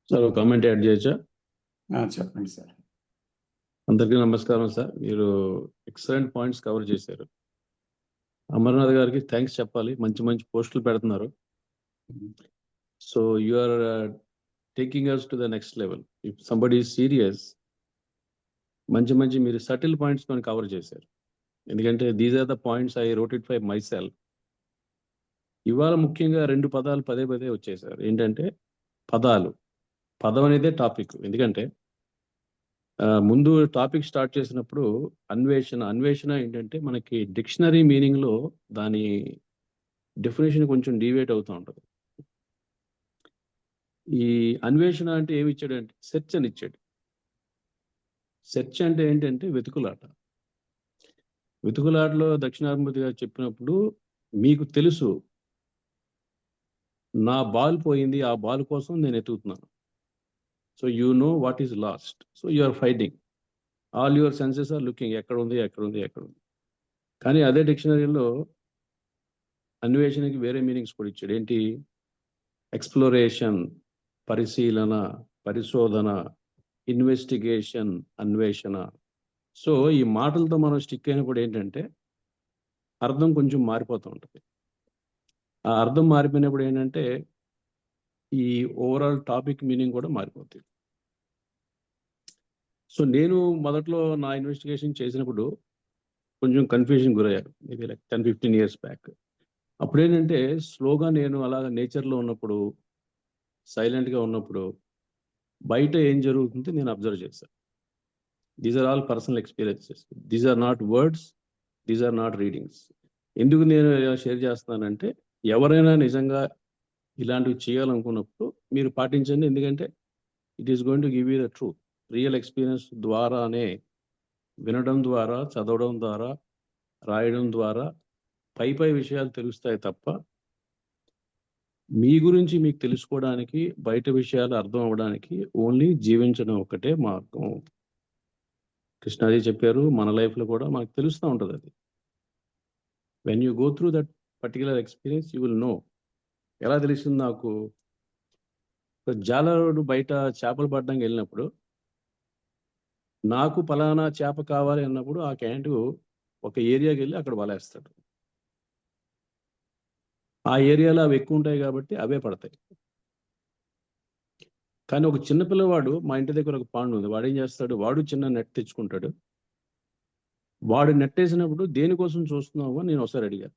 సార్ ఒక కామెంట్ యాడ్ చేయొచ్చా? చెప్పండి సార్. అందరికీ నమస్కారం సార్. మీరు ఎక్సలెంట్ పాయింట్స్ కవర్ చేశారు. అమర్నాథ్ గారికి థ్యాంక్స్ చెప్పాలి. మంచి మంచి పోస్టులు పెడుతున్నారు. So you are taking us to the next level. If somebody is serious, మంచి మంచి మీరు సటిల్ పాయింట్స్ కొని కవర్ చేశారు. ఎందుకంటే these are the points I wrote it by myself. ఇవాళ ముఖ్యంగా 2 పదాలు పదే పదే వచ్చేసారు. ఏంటంటే పదాలు. పదం అనేదే టాపిక్. ఎందుకంటే ముందు టాపిక్ స్టార్ట్ చేసినప్పుడు అన్వేషణ ఏంటంటే మనకి డిక్షనరీ మీనింగ్లో దాని డెఫినేషన్ కొంచెం డీవియేట్ అవుతూ ఉంటుంది. ఈ అన్వేషణ అంటే ఏమి ఇచ్చాడు అంటే సెర్చ్ అని ఇచ్చాడు. సెర్చ్ అంటే ఏంటంటే వెతుకులాట. వెతుకులాటలో దక్షిణామూర్తి గారు చెప్పినప్పుడు, మీకు తెలుసు నా బాల్ పోయింది, ఆ బాల్ కోసం నేను ఎతుకుతున్నాను. So you know what is lost. So you are fighting. All your senses are looking, ఎక్కడ ఉంది. కానీ అదే డిక్షనరీలో అన్వేషణకి వేరే మీనింగ్స్ కూడా ఇచ్చాడు. ఏంటి? ఎక్స్ప్లోరేషన్, పరిశీలన, పరిశోధన, ఇన్వెస్టిగేషన్, అన్వేషణ. సో ఈ మాటలతో మనం స్టిక్ అయినప్పుడు ఏంటంటే అర్థం కొంచెం మారిపోతూ ఉంటుంది. ఆ అర్థం మారిపోయినప్పుడు ఏంటంటే ఈ ఓవరాల్ టాపిక్ మీనింగ్ కూడా మారిపోతుంది. సో నేను మొదట్లో నా ఇన్వెస్టిగేషన్ చేసినప్పుడు కొంచెం కన్ఫ్యూజన్ గురయ్యారు. ఇది లైక్ 10-15 years బ్యాక్. అప్పుడేంటంటే స్లోగా నేను అలాగ నేచర్లో ఉన్నప్పుడు, సైలెంట్గా ఉన్నప్పుడు బయట ఏం జరుగుతుందో నేను అబ్జర్వ్ చేశాను. These are all personal experiences. These are not words, these are not readings. ఎందుకు నేను షేర్ చేస్తున్నానంటే, ఎవరైనా నిజంగా ఇలాంటివి చేయాలనుకున్నప్పుడు మీరు పాటించండి. ఎందుకంటే it is going to give you the truth. Real experience ద్వారానే, వినడం ద్వారా, చదవడం ద్వారా, రాయడం ద్వారా పై విషయాలు తెలుస్తాయి తప్ప మీ గురించి మీకు తెలుసుకోవడానికి, బయట విషయాలు అర్థం అవ్వడానికి ఓన్లీ జీవించడం ఒకటే మార్గం. కృష్ణాజీ చెప్పారు, మన లైఫ్లో కూడా మనకు తెలుస్తూ ఉంటుంది అది. When you go through that particular experience you will know. ఎలా తెలుస్తుంది నాకు? జాలరోడ్డు బయట చేపలు పట్టడానికి వెళ్ళినప్పుడు నాకు పలానా చేప కావాలి అన్నప్పుడు ఆ క్యాంటు ఒక ఏరియాకి వెళ్ళి అక్కడ వలేస్తాడు. ఆ ఏరియాలో అవి ఎక్కువ ఉంటాయి కాబట్టి అవే పడతాయి. కానీ ఒక చిన్న పిల్లవాడు, మా ఇంటి దగ్గర ఒక పాండు ఉంది, వాడు ఏం చేస్తాడు? వాడు చిన్న నెట్ తెచ్చుకుంటాడు. వాడు నెట్ వేసినప్పుడు దేనికోసం చూస్తున్నావు అని నేను ఒకసారి అడిగాను.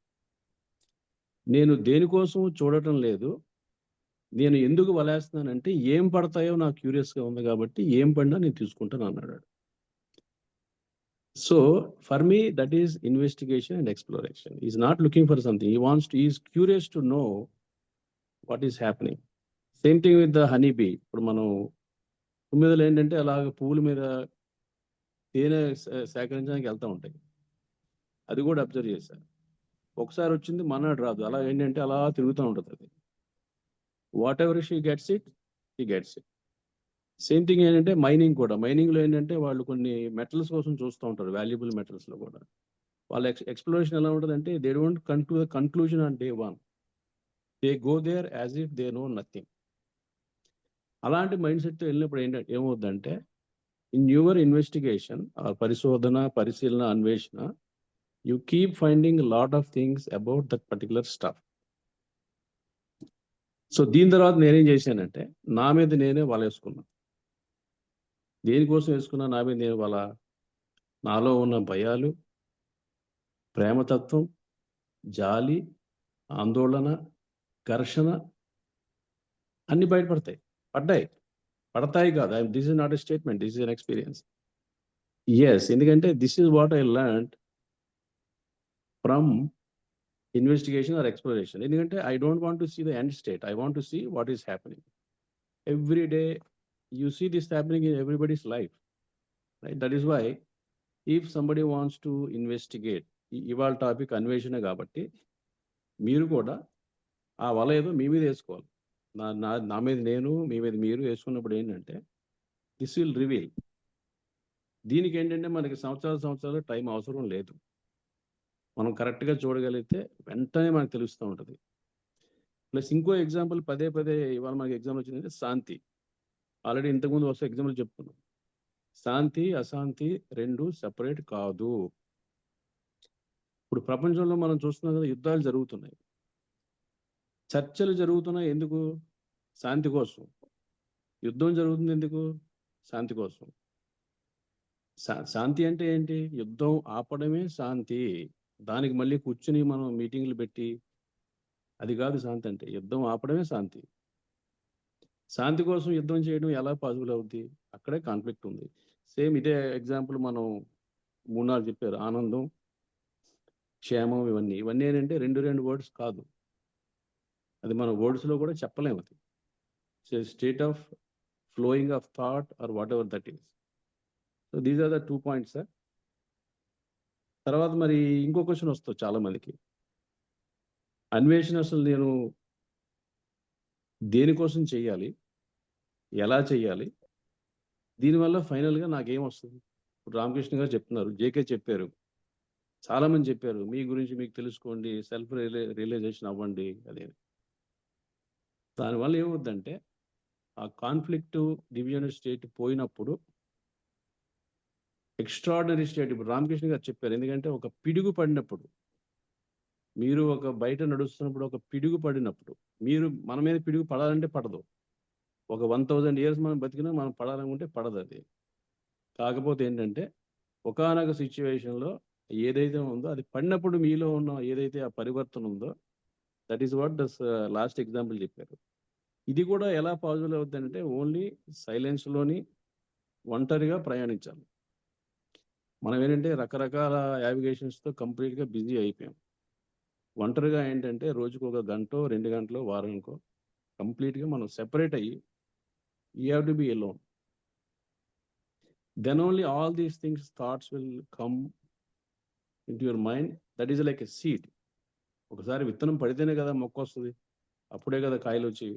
నేను దేనికోసం చూడటం లేదు, నేను ఎందుకు వలేస్తున్నానంటే ఏం పడతాయో నాకు క్యూరియస్గా ఉంది కాబట్టి ఏం పడినా నేను తీసుకుంటాను అన్నాడు. So for me that is investigation and exploration. Is not looking for something, is curious to know what is happening. Same thing with the honey bee. ఇప్పుడు మనం తుమ్మెదలు ఏంటంటే అలాగ పువ్వుల మీద తేనె సేకరించడానికి వెళ్తూ ఉంటాయి. అది కూడా అబ్జర్వ్ చేశాను. ఒకసారి వచ్చింది మన్నాడు రాదు. అలా ఏంటంటే అలా తిరుగుతూ ఉంటుంది అది. What ever she gets it, she gets it. Same thing ఏంటంటే మైనింగ్ కూడా. మైనింగ్లో ఏంటంటే వాళ్ళు కొన్ని మెటల్స్ కోసం చూస్తూ ఉంటారు, వాల్యుబుల్ మెటల్స్లో కూడా. వాళ్ళ ఎక్స్ప్లోరేషన్ ఎలా ఉంటుంది అంటే they don't come to the conclusion on day 1. They go there as if they know nothing. అలాంటి మైండ్ సెట్తో వెళ్ళినప్పుడు ఏంటంటే ఏమవుద్దంటే ఇన్ యువర్ ఇన్వెస్టిగేషన్, పరిశోధన, పరిశీలన, అన్వేషణ, you keep finding lot of things about that particular stuff. So దీని తర్వాత నేనేం చేశానంటే నా మీద నేనే వల వేసుకున్నాను. దేనికోసం వేసుకున్నా? నా మీద నేను వల. నాలో ఉన్న భయాలు, ప్రేమతత్వం, జాలి, ఆందోళన, ఘర్షణ అన్ని బయటపడతాయి. పడతాయి కాదు. This is not a statement, this is an experience. Yes, ఎందుకంటే this is what I learned from investigation or exploration. ఎందుకంటే I don't want to see the end state, I want to see what is happening every day. You see this happening in everybody's life, right? That is why if somebody wants to investigate, ఇవాళ topic అన్వేషణ కాబట్టి మీరు కూడా ఆ వల ఏదో మీ మీద వేసుకోవాలి. నా మీద నేను, మీ మీద మీరు వేసుకున్నప్పుడు ఏంటంటే దిస్ విల్ రివీల్. దీనికి ఏంటంటే మనకి సంవత్సరాలు టైం అవసరం లేదు. మనం కరెక్ట్గా చూడగలిగితే వెంటనే మనకు తెలుస్తూ ఉంటుంది. ప్లస్ ఇంకో ఎగ్జాంపుల్ పదే ఇవాళ మనకి ఎగ్జాంపుల్ వచ్చిందంటే శాంతి. ఆల్రెడీ ఇంతకుముందు వస్తే ఎగ్జాంపుల్ చెప్పుకున్నాం. శాంతి అశాంతి రెండు సెపరేట్ కాదు. ఇప్పుడు ప్రపంచంలో మనం చూస్తున్నాం కదా, యుద్ధాలు జరుగుతున్నాయి, చర్చలు జరుగుతున్నాయి. ఎందుకు? శాంతి కోసం. యుద్ధం జరుగుతుంది ఎందుకు? శాంతి కోసం. శాంతి అంటే ఏంటి? యుద్ధం ఆపడమే శాంతి. దానికి మళ్ళీ కూర్చుని మనం మీటింగ్లు పెట్టి అది కాదు శాంతి అంటే. యుద్ధం ఆపడమే శాంతి. శాంతి కోసం యుద్ధం చేయడం ఎలా పాసిబుల్ అవుద్ది? అక్కడే కాన్ఫ్లిక్ట్ ఉంది. సేమ్ ఇదే ఎగ్జాంపుల్ మనం 3-4 చెప్పారు. ఆనందం, క్షేమం, ఇవన్నీ ఏంటంటే రెండు వర్డ్స్ కాదు. అది మన వర్డ్స్లో కూడా చెప్పలేము. అది state of flowing of thought or whatever that is. So these are the 2 points sir. తర్వాత మరి ఇంకో క్వశ్చన్ వస్తుంది చాలా మందికి, అన్వేషణ అసలు నేను దేనికోసం చెయ్యాలి, ఎలా చెయ్యాలి, దీనివల్ల ఫైనల్గా నాకేం వస్తుంది? ఇప్పుడు రామకృష్ణ గారు చెప్తున్నారు, జేకే చెప్పారు, చాలామంది చెప్పారు, మీ గురించి మీకు తెలుసుకోండి, సెల్ఫ్ రియలైజేషన్ అవ్వండి. అదే దానివల్ల ఏమవుద్దంటే ఆ కాన్ఫ్లిక్ట్ డివిజన్ స్టేట్ పోయినప్పుడు ఎక్స్ట్రాడినరీ స్టేట్. ఇప్పుడు రామకృష్ణ గారు చెప్పారు, ఎందుకంటే ఒక పిడుగు పడినప్పుడు, మీరు ఒక బయట నడుస్తున్నప్పుడు ఒక పిడుగు పడినప్పుడు, మీరు మన మీద పిడుగు పడాలంటే పడదు. ఒక 1000 years మనం బతికినా మనం పడాలనుకుంటే పడదు. అది కాకపోతే ఏంటంటే ఒకానొక సిచ్యువేషన్లో ఏదైతే ఉందో అది పడినప్పుడు మీలో ఉన్న ఏదైతే ఆ పరివర్తన ఉందో, that is what this last example చెప్పారు. ఇది కూడా ఎలా పాసిబుల్ అవుతుందంటే ఓన్లీ సైలెన్స్లోని ఒంటరిగా ప్రయాణించాలి. మనం ఏంటంటే రకరకాల యావిగేషన్స్తో కంప్లీట్గా బిజీ అయిపోయాం. ఒంటరిగా ఏంటంటే రోజుకు 1 గంట 2 గంటలు వారానికో కంప్లీట్గా మనం సెపరేట్ అయ్యి you have to be alone. Then only all these things thoughts will come into your mind. That is like a seed. ఒకసారి విత్తనం పడితేనే కదా మొక్క వస్తుంది, అప్పుడే కదా కాయలు వచ్చి.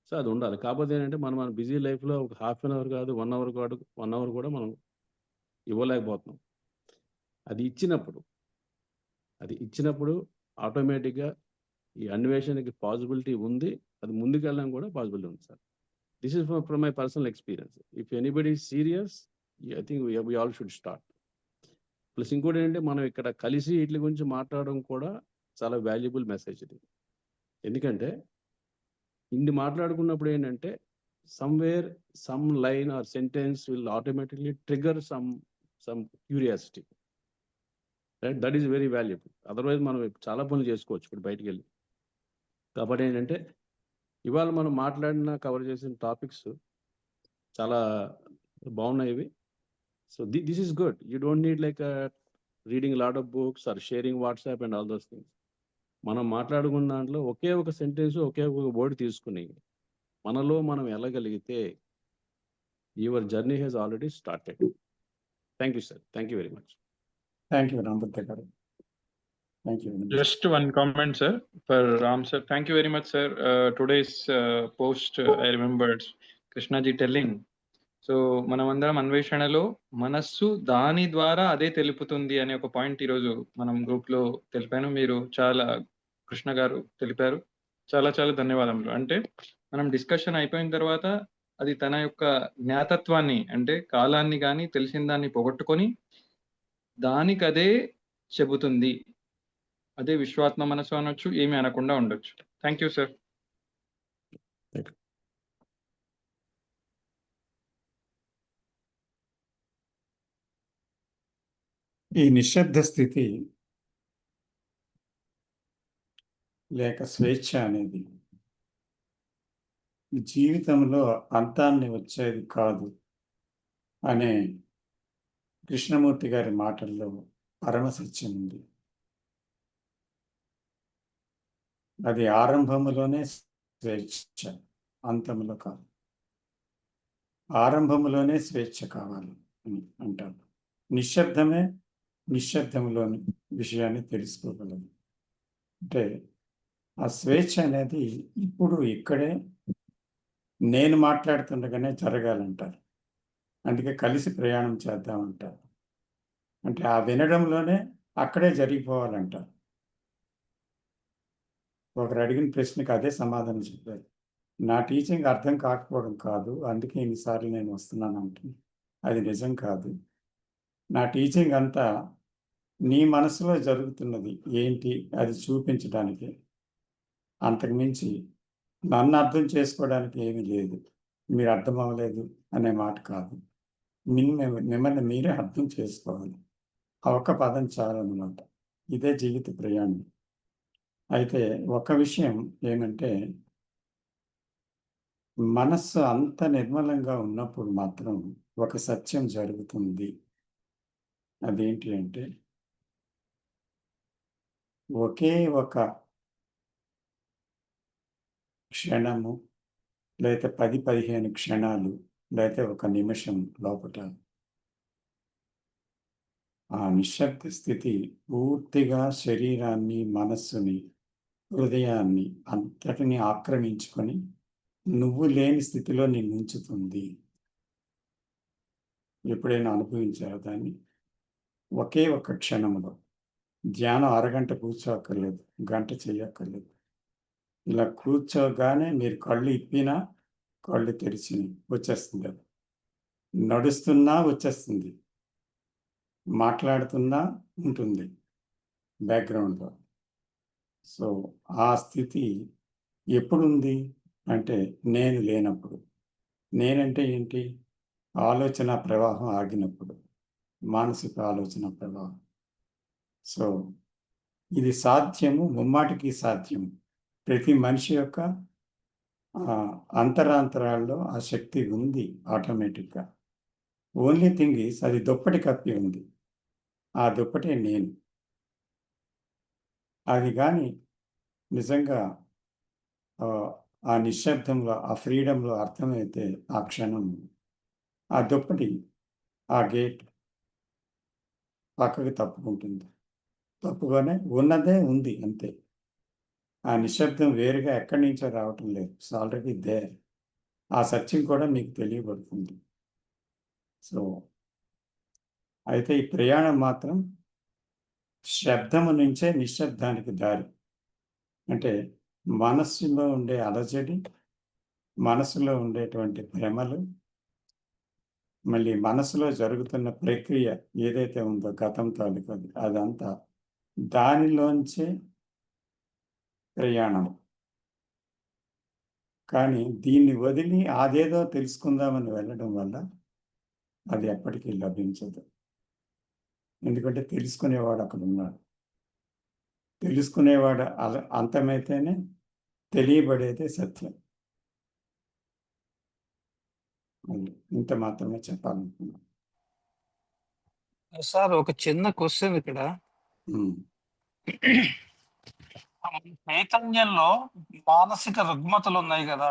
సో అది ఉండాలి. కాకపోతే ఏంటంటే మన బిజీ లైఫ్లో ఒక ½ an hour కాదు 1 hour కాదు 1 hour కూడా మనం ఇవ్వలేకపోతున్నాం. అది ఇచ్చినప్పుడు ఆటోమేటిక్గా ఈ అన్వేషణకి పాసిబిలిటీ ఉంది. అది ముందుకెళ్ళడం కూడా పాసిబిలిటీ ఉంది sir. This is from my personal experience. If anybody serious, I think we all should start. Plus ఇంకోటి ఏంటంటే మనం ఇక్కడ కలిసి వీటి గురించి మాట్లాడడం కూడా చాలా వాల్యుబుల్ మెసేజ్ ఇది. ఎందుకంటే ఇన్ని మాట్లాడుకున్నప్పుడు ఏంటంటే somewhere some line or sentence will automatically trigger some curiosity, right? That is very valuable. Otherwise మనం చాలా పనులు చేసుకోవచ్చు ఇప్పుడు బయటికి వెళ్ళి. కాబట్టి ఏంటంటే ఇవాళ మనం కవర్ చేసిన టాపిక్స్ చాలా బాగున్నాయి. So this is good. You don't need like reading lot of books or sharing WhatsApp and all those things. మనం మాట్లాడుకున్న దాంట్లో ఒకే ఒక సెంటెన్స్, ఒకే ఒక వర్డ్ తీసుకుని మనలో మనం వెళ్ళగలిగితే your journey has already started. Thank you sir. Thank you very much. Thank you Rampurti గారు. Thank you. Just one comment, sir, for Ram sir. Thank you very much, sir. Today's post, I remembered Krishnaji telling. So మనమందరం అన్వేషణలో మనస్సు దాని ద్వారా అదే తెలుపుతుంది అనే ఒక point ఈరోజు మనం గ్రూప్లో తెలిపాను. మీరు చాలా కృష్ణ గారు తెలిపారు. చాలా చాలా ధన్యవాదములు. అంటే మనం డిస్కషన్ అయిపోయిన తర్వాత అది తన యొక్క జ్ఞాతత్వాన్ని, అంటే కాలాన్ని కానీ తెలిసిన దాన్ని పోగొట్టుకొని దానికి అదే చెబుతుంది, అదే విశ్వాత్మ మనసు అనొచ్చు, ఏమి అనకుండా ఉండొచ్చు. Thank you sir. ఈ నిశ్శబ్ద స్థితి లేక స్వేచ్ఛ అనేది జీవితంలో అంతాన్ని వచ్చేది కాదు అనే కృష్ణమూర్తి గారి మాటల్లో పరమసత్యం ఉంది. అది ఆరంభములోనే స్వేచ్ఛ, అంతములో కాదు. ఆరంభములోనే స్వేచ్ఛ కావాలి అని అంటారు. నిశ్శబ్దమే నిశ్శబ్దంలోని విషయాన్ని తెలుసుకోగలదు. అంటే ఆ స్వేచ్ఛ అనేది ఇప్పుడు ఇక్కడే నేను మాట్లాడుతుండగానే జరగాలంటారు. అందుకే కలిసి ప్రయాణం చేద్దామంటారు. అంటే ఆ వినడంలోనే అక్కడే జరిగిపోవాలంటారు. ఒకరు అడిగిన ప్రశ్నకి అదే సమాధానం చెప్పారు. నా టీచింగ్ అర్థం కాకపోవడం కాదు, అందుకే ఇన్నిసార్లు నేను వస్తున్నాను అంటే అది నిజం కాదు. నా టీచింగ్ అంతా నీ మనసులో జరుగుతున్నది ఏంటి అది చూపించడానికి, అంతకుమించి నన్ను అర్థం చేసుకోవడానికి ఏమీ లేదు. మీరు అర్థం అవ్వలేదు అనే మాట కాదు. మిమ్మల్ని మీరే అర్థం చేసుకోవాలి. ఆ ఒక్క పదం చాలన్నమాట. ఇదే జీవిత ప్రయాణం. అయితే ఒక విషయం ఏమంటే, మనస్సు అంత నిర్మలంగా ఉన్నప్పుడు మాత్రం ఒక సత్యం జరుగుతుంది. అదేంటి అంటే, ఒకే ఒక క్షణము, లేతే 10-15 క్షణాలు, లేతే ఒక నిమిషం లోపట ఆ నిశ్శబ్ద స్థితి పూర్తిగా శరీరాన్ని, మనస్సుని, హృదయాన్ని అంతటిని ఆక్రమించుకొని నువ్వు లేని స్థితిలో నిన్ను ఉంచుతుంది. ఎప్పుడైనా అనుభవించారా దాన్ని? ఒకే ఒక్క క్షణంలో ధ్యానం అరగంట కూర్చోక్కర్లేదు, గంట చేయక్కర్లేదు. ఇలా కూర్చోగానే మీరు కళ్ళు ఇప్పినా, కళ్ళు తెరిచినా వచ్చేస్తుంది అది. నడుస్తున్నా వచ్చేస్తుంది, మాట్లాడుతున్నా ఉంటుంది బ్యాక్గ్రౌండ్లో. సో ఆ స్థితి ఎప్పుడుంది అంటే నేను లేనప్పుడు. నేనంటే ఏంటి? ఆలోచన ప్రవాహం ఆగినప్పుడు, మానసిక ఆలోచన ప్రవాహం. సో ఇది సాధ్యము, ముమ్మాటికి సాధ్యము. ప్రతి మనిషి యొక్క అంతరాంతరాల్లో ఆ శక్తి ఉంది ఆటోమేటిక్గా. ఓన్లీ థింగ్ ఈస్ అది దుప్పటి కప్పి ఉంది. ఆ దుప్పటే నేను. అది కానీ నిజంగా ఆ నిశ్శబ్దంలో, ఆ ఫ్రీడంలో అర్థమైతే ఆ క్షణం ఆ దుప్పటి, ఆ గేట్ పక్కకు తప్పుకుంటుంది. తప్పుగానే ఉన్నదే ఉంది అంతే. ఆ నిశ్శబ్దం వేరుగా ఎక్కడి నుంచో రావటం లేదు. It's already there. ఆ సత్యం కూడా మీకు తెలియబడుతుంది. సో అయితే ఈ ప్రయాణం మాత్రం శబ్దము నుంచే నిశ్శబ్దానికి దారి. అంటే మనస్సులో ఉండే అలజడి, మనసులో ఉండేటువంటి భ్రమలు, మళ్ళీ మనసులో జరుగుతున్న ప్రక్రియ ఏదైతే ఉందో గతం తాలూకది అదంతా దానిలోంచే ప్రయాణం. కానీ దీన్ని వదిలి అదేదో తెలుసుకుందామని వెళ్ళడం వల్ల అది ఎప్పటికీ లభించదు. ఎందుకంటే తెలుసుకునేవాడు అక్కడ ఉన్నాడు. తెలుసుకునేవాడు అంతమైతేనే తెలియబడేదే సత్యం. అది ఇంత మాత్రమే చెప్పాలనుకున్నాను. సార్ ఒక చిన్న క్వశ్చన్ ఇక్కడ. చైతన్యంలో మానసిక రుగ్మతలు ఉన్నాయి కదా,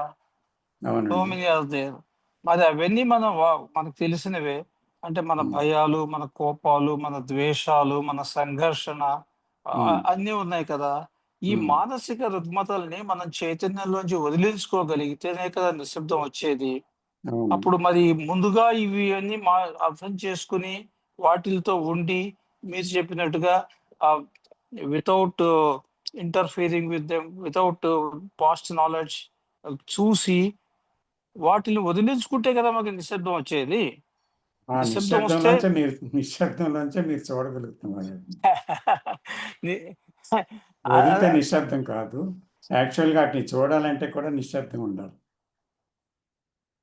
అవునండి. మరి అవన్నీ మనకు తెలిసినవే. అంటే మన భయాలు, మన కోపాలు, మన ద్వేషాలు, మన సంఘర్షణ అన్నీ ఉన్నాయి కదా. ఈ మానసిక రుగ్మతల్ని మనం చైతన్యంలోంచి వదిలించుకోగలిగితేనే కదా నిశ్శబ్దం వచ్చేది. అవును. అప్పుడు మరి ముందుగా ఇవి అన్ని అర్థం చేసుకుని వాటితో ఉండి మీరు చెప్పినట్టుగా without interfering with them, without past knowledge చూసి వాటిని వదిలించుకుంటే కదా మనకి నిశ్శబ్దం వచ్చేది. ఆ నిశ్శబ్దం వస్తే నిశ్శబ్దంలోంచే మీరు చూడగలుగుతున్నారు. ని- వదిలితే అ- నిశ్శబ్దం కాదు. యాక్చువల్గా వాటిని చూడాలంటే కూడా నిశ్శబ్దం ఉండాలి.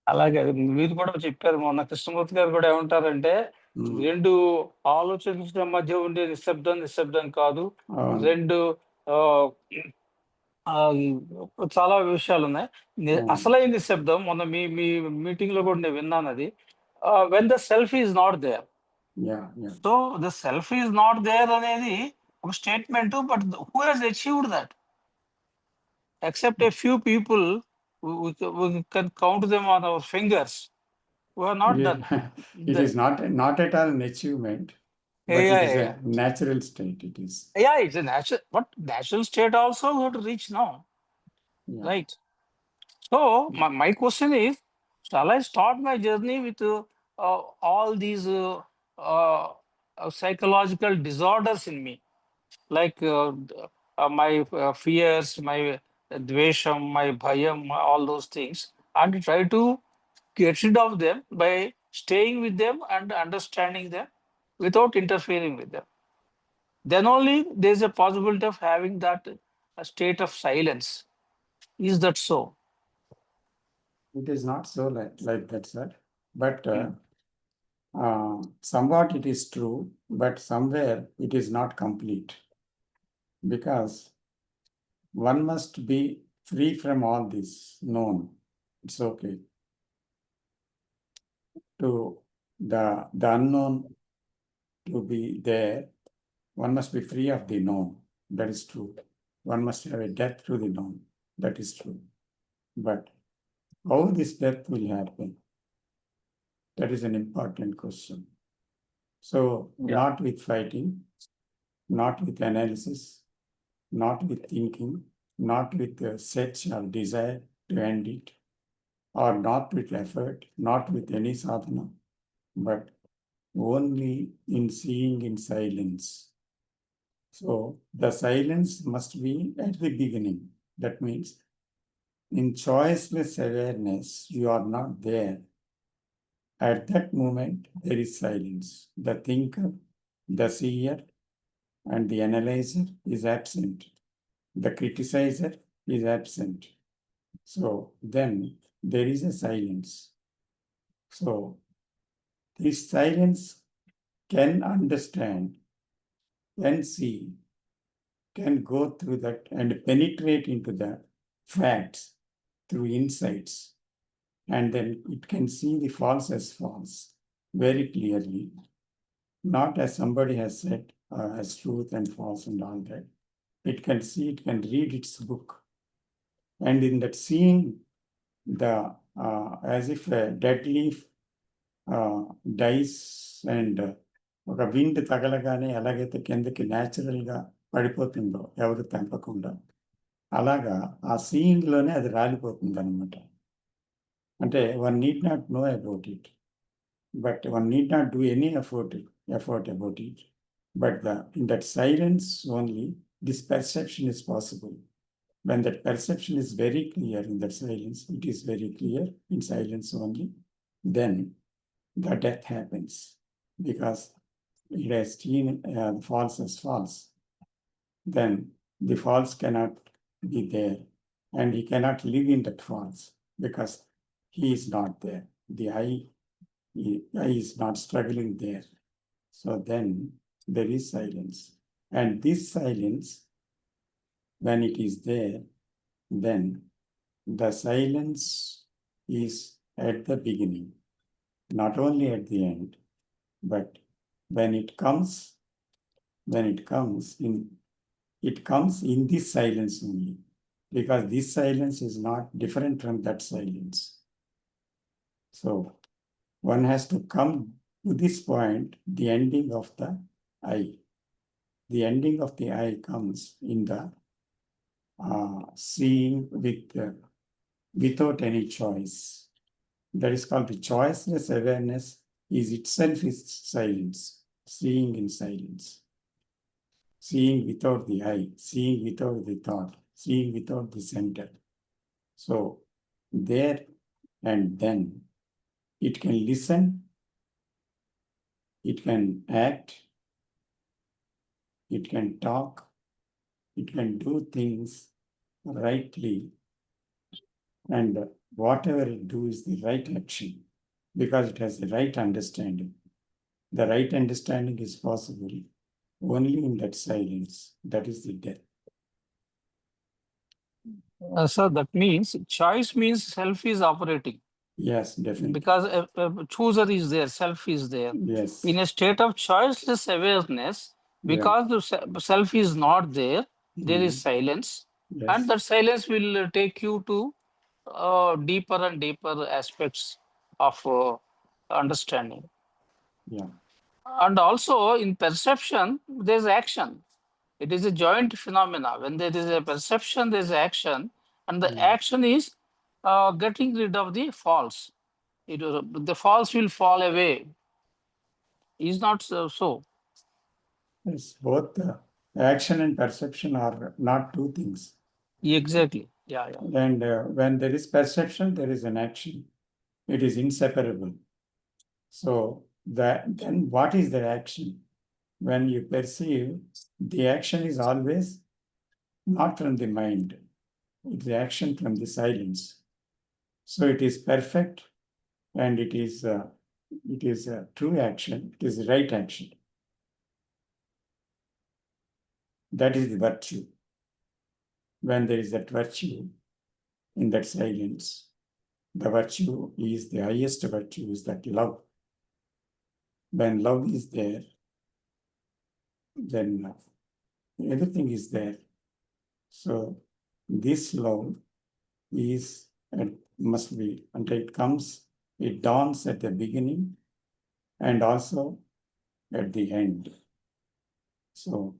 అలాగే మీరు కూడా చెప్పారు. మొన్న కృష్ణమూర్తి గారు కూడా ఏమంటారంటే, ఉమ్, రెండు ఆలోచనల మధ్య ఉండే నిశ్శబ్దం నిశ్శబ్దం కాదు. అవును. రెండు ఆ, చాలా విషయాలు ఉన్నాయి. Hmm. అసలైన శబ్దం మొన్న మీ మీ మీటింగ్ లో కూడా నేను విన్నాను అది. When the self is not there. Yeah, yeah. So the self is not there అనేది ఒక statement, but who he's achieved that? Except a few people, we can count them on our fingers, who are not done. It is not at all an achievement, but Yeah, it is yeah. a natural state. It is. Yeah, it's a natural, but natural state also we have to reach now, Yeah. right? So my question is, shall I start my journey with all these psychological disorders in me, like my fears, my dvesham, my bhayam, all those things, and try to get rid of them by staying with them and understanding them without interfering with them? Then only there is a possibility of having that state of silence. Is that so? It is not so like that, sir. But somewhat it is true, but somewhere it is not complete. Because one must be free from all this known. It's okay. To the unknown to be there, one must be free of the known. That is true. One must have a death to the known. That is true. But how this death will happen? That is an important question. So, Yeah. not with fighting, not with analysis, not with thinking, not with the search or desire to end it, or not with effort, not with any sadhana, but only in seeing in silence. So, the silence must be at the beginning. That means, in choiceless awareness, you are not there. At that moment, there is silence. The thinker, the seer, and the analyzer is absent. The criticizer is absent. So then there is a silence. So this silence can understand, can see, can go through that and penetrate into the facts through insights. And then it can see the false as false very clearly, not as somebody has said as truth and false and all that. It can see, it can read its book. And in that seeing, the as if a dead leaf dies and ఒక wind తగలగానే ఎలాగైతే కిందకి న్యాచురల్గా పడిపోతుందో ఎవరు తెంపకుండా, అలాగా ఆ సీయింగ్లోనే అది రాలిపోతుంది అనమాట. అంటే one need not know about it, but one need not do any effort about it, but in that silence only this perception is possible. When that perception is very clear in that silence, it is very clear in silence only, then the death happens, because it has seen false as false. Then the false cannot be there, and he cannot live in that false, because he is not there. The I is not struggling there. So then there is silence. And this silence, when it is there, then the silence is at the beginning, not only at the end, but when it comes in this silence only, because this silence is not different from that silence. So one has to come to this point, the ending of the I. The ending of the I comes in the seeing without any choice. That is called the choiceless awareness. Is itself is silence, seeing in silence, seeing without the I, seeing without the thought, seeing without the center. So there and then it can listen, it can act, it can talk, it can do things rightly, and whatever it do is the right action, because it has the right understanding. The right understanding is possible only in that silence. That is the death. So that means choice means self is operating Yes, definitely. because a chooser is there, self is there. Yes. In a state of choiceless awareness, because the self is not there, there is silence, Yes. and that silence will take you to deeper and deeper aspects of understanding. Yeah. And also in perception, there's action. It is a joint phenomena. When there is a perception, there's action, and the action is getting rid of the false. The false will fall away. Is not so. Yes. Both action and perception are not two things. Exactly. Yeah. And when there is perception, there is an action. It is inseparable. So then what is the action? When you perceive, the action is always not from the mind. It's the action from the silence. So it is perfect, and it is a true action. It is the right action. That is the virtue. When there is that virtue in that silence, the virtue is the highest virtue, is that love. When love is there, then everything is there. So this love is must be, and it comes, it dawns at the beginning and also at the end. So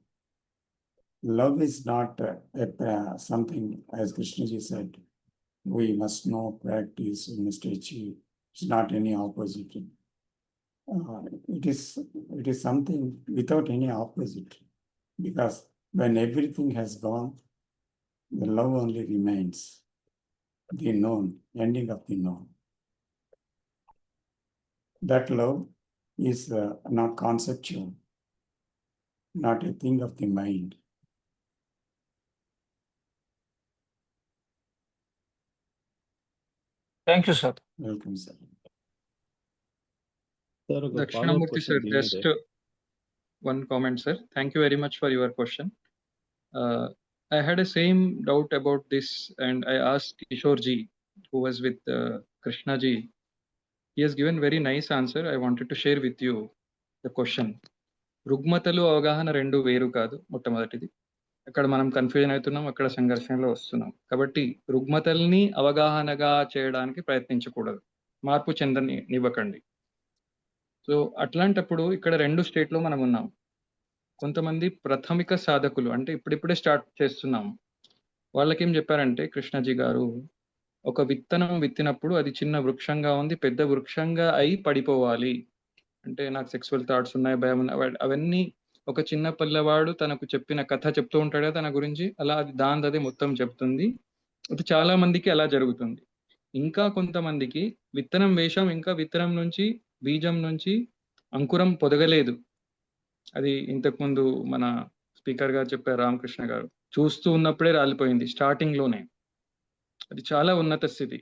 love is not something, as Krishnaji said, we must know, practice, we must achieve. It's not any opposite. It is something without any opposite, because when everything has gone, the love only remains, the known, ending of the known. That love is not conceptual, not a thing of the mind. Thank you, sir. Welcome, sir. Sir, ఒక follow-up Dakshinamurthy question sir, దీని just మీదే. one comment, sir. Thank you very much for your question. I had a same doubt about this, and I asked Kishore ji, who was with Krishna ji. He has given very nice answer. I wanted to share with you the question. రుగ్మతలు అవగాహన రెండు వేరు కాదు. మొట్టమొదటిది అక్కడ మనం confusion అవుతున్నాం, అక్కడ సంఘర్షణలో వస్తున్నాం. కాబట్టి రుగ్మతల్ని అవగాహనగా చేయడానికి ప్రయత్నించకూడదు, మార్పు చెందనివ్వకండి. సో అట్లాంటప్పుడు ఇక్కడ రెండు స్టేట్లో మనం ఉన్నాం. కొంతమంది ప్రాథమిక సాధకులు, అంటే ఇప్పుడిప్పుడే స్టార్ట్ చేస్తున్నాం, వాళ్ళకేం చెప్పారంటే కృష్ణజీ గారు, ఒక విత్తనం విత్తినప్పుడు అది చిన్న వృక్షంగా ఉంది, పెద్ద వృక్షంగా అయి పడిపోవాలి. అంటే నాకు సెక్సువల్ థాట్స్ ఉన్నాయి, భయం ఉన్నాయి, అవన్నీ ఒక చిన్న పిల్లవాడు తనకు చెప్పిన కథ చెప్తూ ఉంటాడు కదా తన గురించి, అలా అది దాందే మొత్తం చెప్తుంది. అది చాలా మందికి అలా జరుగుతుంది. ఇంకా కొంతమందికి విత్తనం వేషం, ఇంకా విత్తనం నుంచి బీజం నుంచి అంకురం పొదగలేదు. అది ఇంతకుముందు మన స్పీకర్ గారు చెప్పారు, రామకృష్ణ గారు, చూస్తూ ఉన్నప్పుడే రాలిపోయింది స్టార్టింగ్ లోనే. అది చాలా ఉన్నత స్థితి.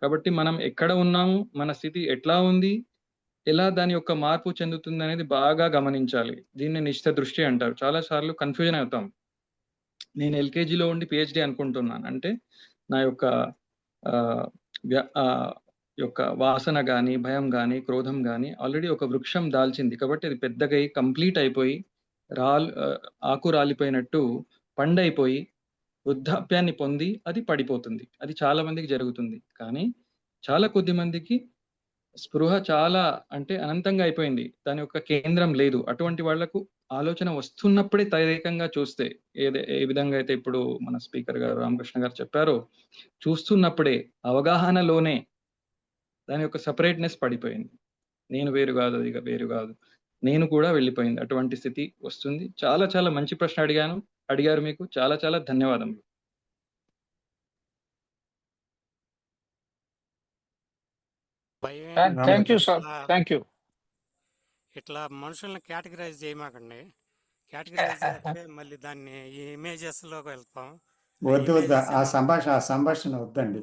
కాబట్టి మనం ఎక్కడ ఉన్నాము, మన స్థితి ఎట్లా ఉంది, ఎలా దాని యొక్క మార్పు చెందుతుంది అనేది బాగా గమనించాలి. దీన్ని నిష్ఠ దృష్టి అంటారు. చాలా సార్లు కన్ఫ్యూజన్ అవుతాం. నేను ఎల్కేజీలో ఉండి పిహెచ్డి అనుకుంటున్నాను, అంటే నా యొక్క యొక్క వాసన కానీ, భయం కానీ, క్రోధం కానీ ఆల్రెడీ ఒక వృక్షం దాల్చింది. కాబట్టి అది పెద్దగా కంప్లీట్ అయిపోయి ఆకు రాలిపోయినట్టు పండైపోయి వృద్ధాప్యాన్ని పొంది అది పడిపోతుంది. అది చాలా మందికి జరుగుతుంది. కానీ చాలా కొద్ది మందికి స్పృహ చాలా అంటే అనంతంగా అయిపోయింది, దాని యొక్క కేంద్రం లేదు. అటువంటి వాళ్లకు ఆలోచన వస్తున్నప్పుడే తదేకంగా చూస్తే, ఏ విధంగా అయితే ఇప్పుడు మన స్పీకర్ గారు రామకృష్ణ గారు చెప్పారో, చూస్తున్నప్పుడే అవగాహనలోనే దాని యొక్క సపరేట్నెస్ పడిపోయింది. నేను వేరు కాదు, అది వేరు కాదు, నేను కూడా వెళ్ళిపోయింది. అటువంటి స్థితి వస్తుంది. చాలా చాలా మంచి ప్రశ్న అడిగారు. మీకు చాలా చాలా ధన్యవాదములు. Thank you, sir. Thank you. ఇట్లా మనుషుల్ని కేటగిరైజ్ చేయమాకండి. కేటగిరైజ్ చేస్తే మళ్ళీ దాన్ని ఇమేజెస్లోకి వెళ్తాం. వద్దు, ఆ సంభాషణ వద్దండి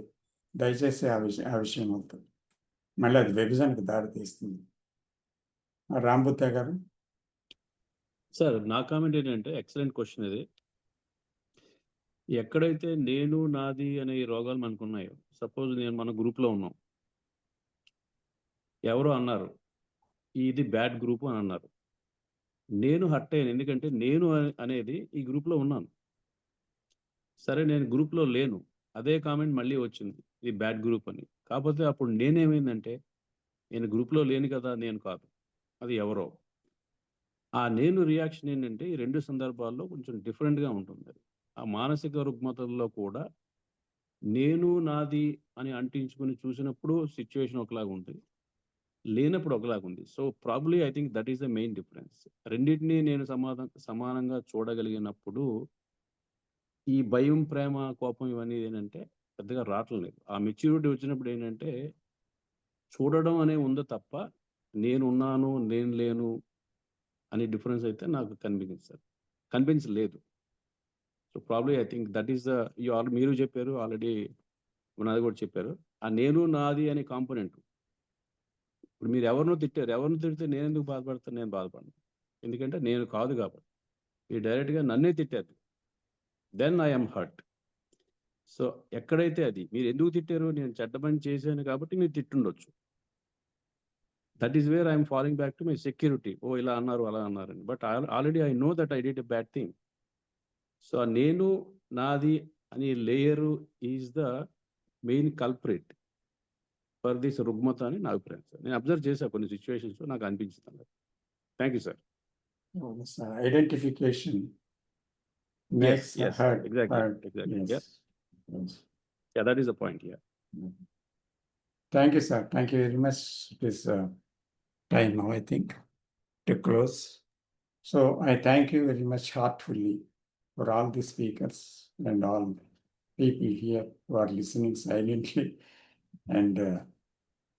దయచేసి. ఆ విషయం వద్దు, మళ్ళీ అది విభజనకు దారి తీస్తుంది. రాంబుద్ధ గారు. సార్, నా కామెంట్ ఏంటంటే, ఎక్సలెంట్ క్వశ్చన్ ఇది. ఎక్కడైతే నేను నాది అనే ఈ రోగాలు మనకున్నాయో, సపోజ్ మన గ్రూప్లో ఉన్నాం, ఎవరో అన్నారు ఇది బ్యాడ్ గ్రూప్ అని అన్నారు. నేను హర్ట్ అయ్యాను, ఎందుకంటే నేను అనేది ఈ గ్రూప్లో ఉన్నాను. సరే, నేను గ్రూప్లో లేను, అదే కామెంట్ మళ్ళీ వచ్చింది ఇది బ్యాడ్ గ్రూప్ అని. కాకపోతే అప్పుడు నేనేమైందంటే, నేను గ్రూప్లో లేను కదా, నేను కాదు, అది ఎవరో. ఆ నేను రియాక్షన్ ఏంటంటే ఈ రెండు సందర్భాల్లో కొంచెం డిఫరెంట్గా ఉంటుంది. ఆ మానసిక రుగ్మతల్లో కూడా నేను నాది అని అంటించుకుని చూసినప్పుడు సిచ్యువేషన్ ఒకలాగా ఉంటుంది, లేనప్పుడు ఒకలాగా ఉంది. So probably I think that is the main difference. రెండింటినీ నేను సమానంగా చూడగలిగినప్పుడు ఈ భయం, ప్రేమ, కోపం ఇవన్నీ ఏంటంటే పెద్దగా రావట్లేదు. ఆ మెచ్యూరిటీ వచ్చినప్పుడు ఏంటంటే చూడడం అనే ఉందో తప్ప నేను ఉన్నాను నేను లేను అనే డిఫరెన్స్ అయితే నాకు కనిపించలేదు. So probably I think that is the మీరు చెప్పారు ఆల్రెడీ, నాది కూడా చెప్పారు, ఆ నేను నాది అనే కాంపోనెంట్. ఇప్పుడు మీరు ఎవరినో తిడితే నేను ఎందుకు బాధపడతాను? నేను బాధపడను, ఎందుకంటే నేను కాదు కాబట్టి. మీరు డైరెక్ట్గా నన్నే తిట్టారు, దెన్ ఐఎమ్ హర్ట్. సో ఎక్కడైతే అది మీరు ఎందుకు తిట్టారు, నేను చెడ్డ పని చేశాను కాబట్టి మీరు తిట్టుండొచ్చు. That is where I'm following back to my security. ఓ ఇలా అన్నారు అలా అన్నారని. But already I know that I did a bad thing. So నేను నాది అనే layer is the main culprit for this రుగ్మత అని నా అభిప్రాయం సార్. నేను అబ్జర్వ్ చేశాను కొన్ని సిచ్యువేషన్స్లో, నాకు అనిపించింది. Thank you sir. Identification makes the yes, hurt. exactly. Yes. Yeah, that is the point. Yeah. Thank you, sir. Thank you very much. It is time now, I think, to close. So I thank you very much heartfully for all the speakers and all people here who are listening silently, and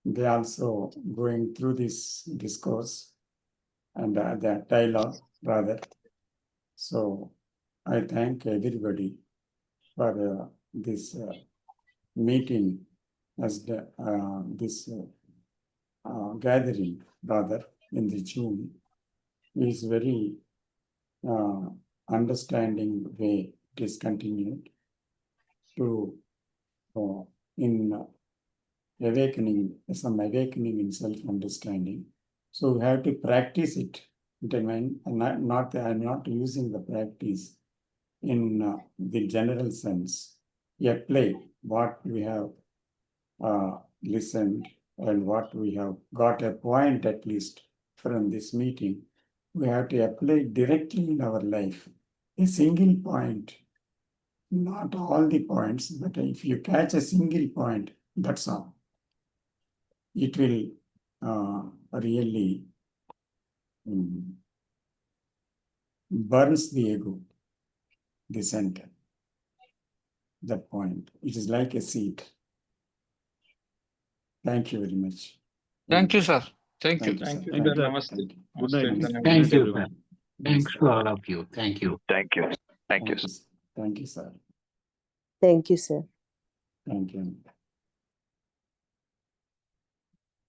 they also going through this discourse and the dialogue rather. So I thank everybody for this meeting, as this gathering rather in the June is very understanding way it is continued to in awakening, some awakening in self-understanding. So we have to practice it. I'm not using the practice in the general sense. Apply what we have listened and what we have got a point at least from this meeting. We have to apply directly in our life. A single point, not all the points, but if you catch a single point, that's all. It will really burns the ego, the center, that point. It is like a seed. Thank you very much. Thank you, sir. Thank you. Thank you. Thank you, sir. Namaste. Good night. Namaste. Good Thank night, you, everyone. Thanks to all of you. Thank you. Thank you. Thank you. Thank you, sir. Thank you, sir. Thank you.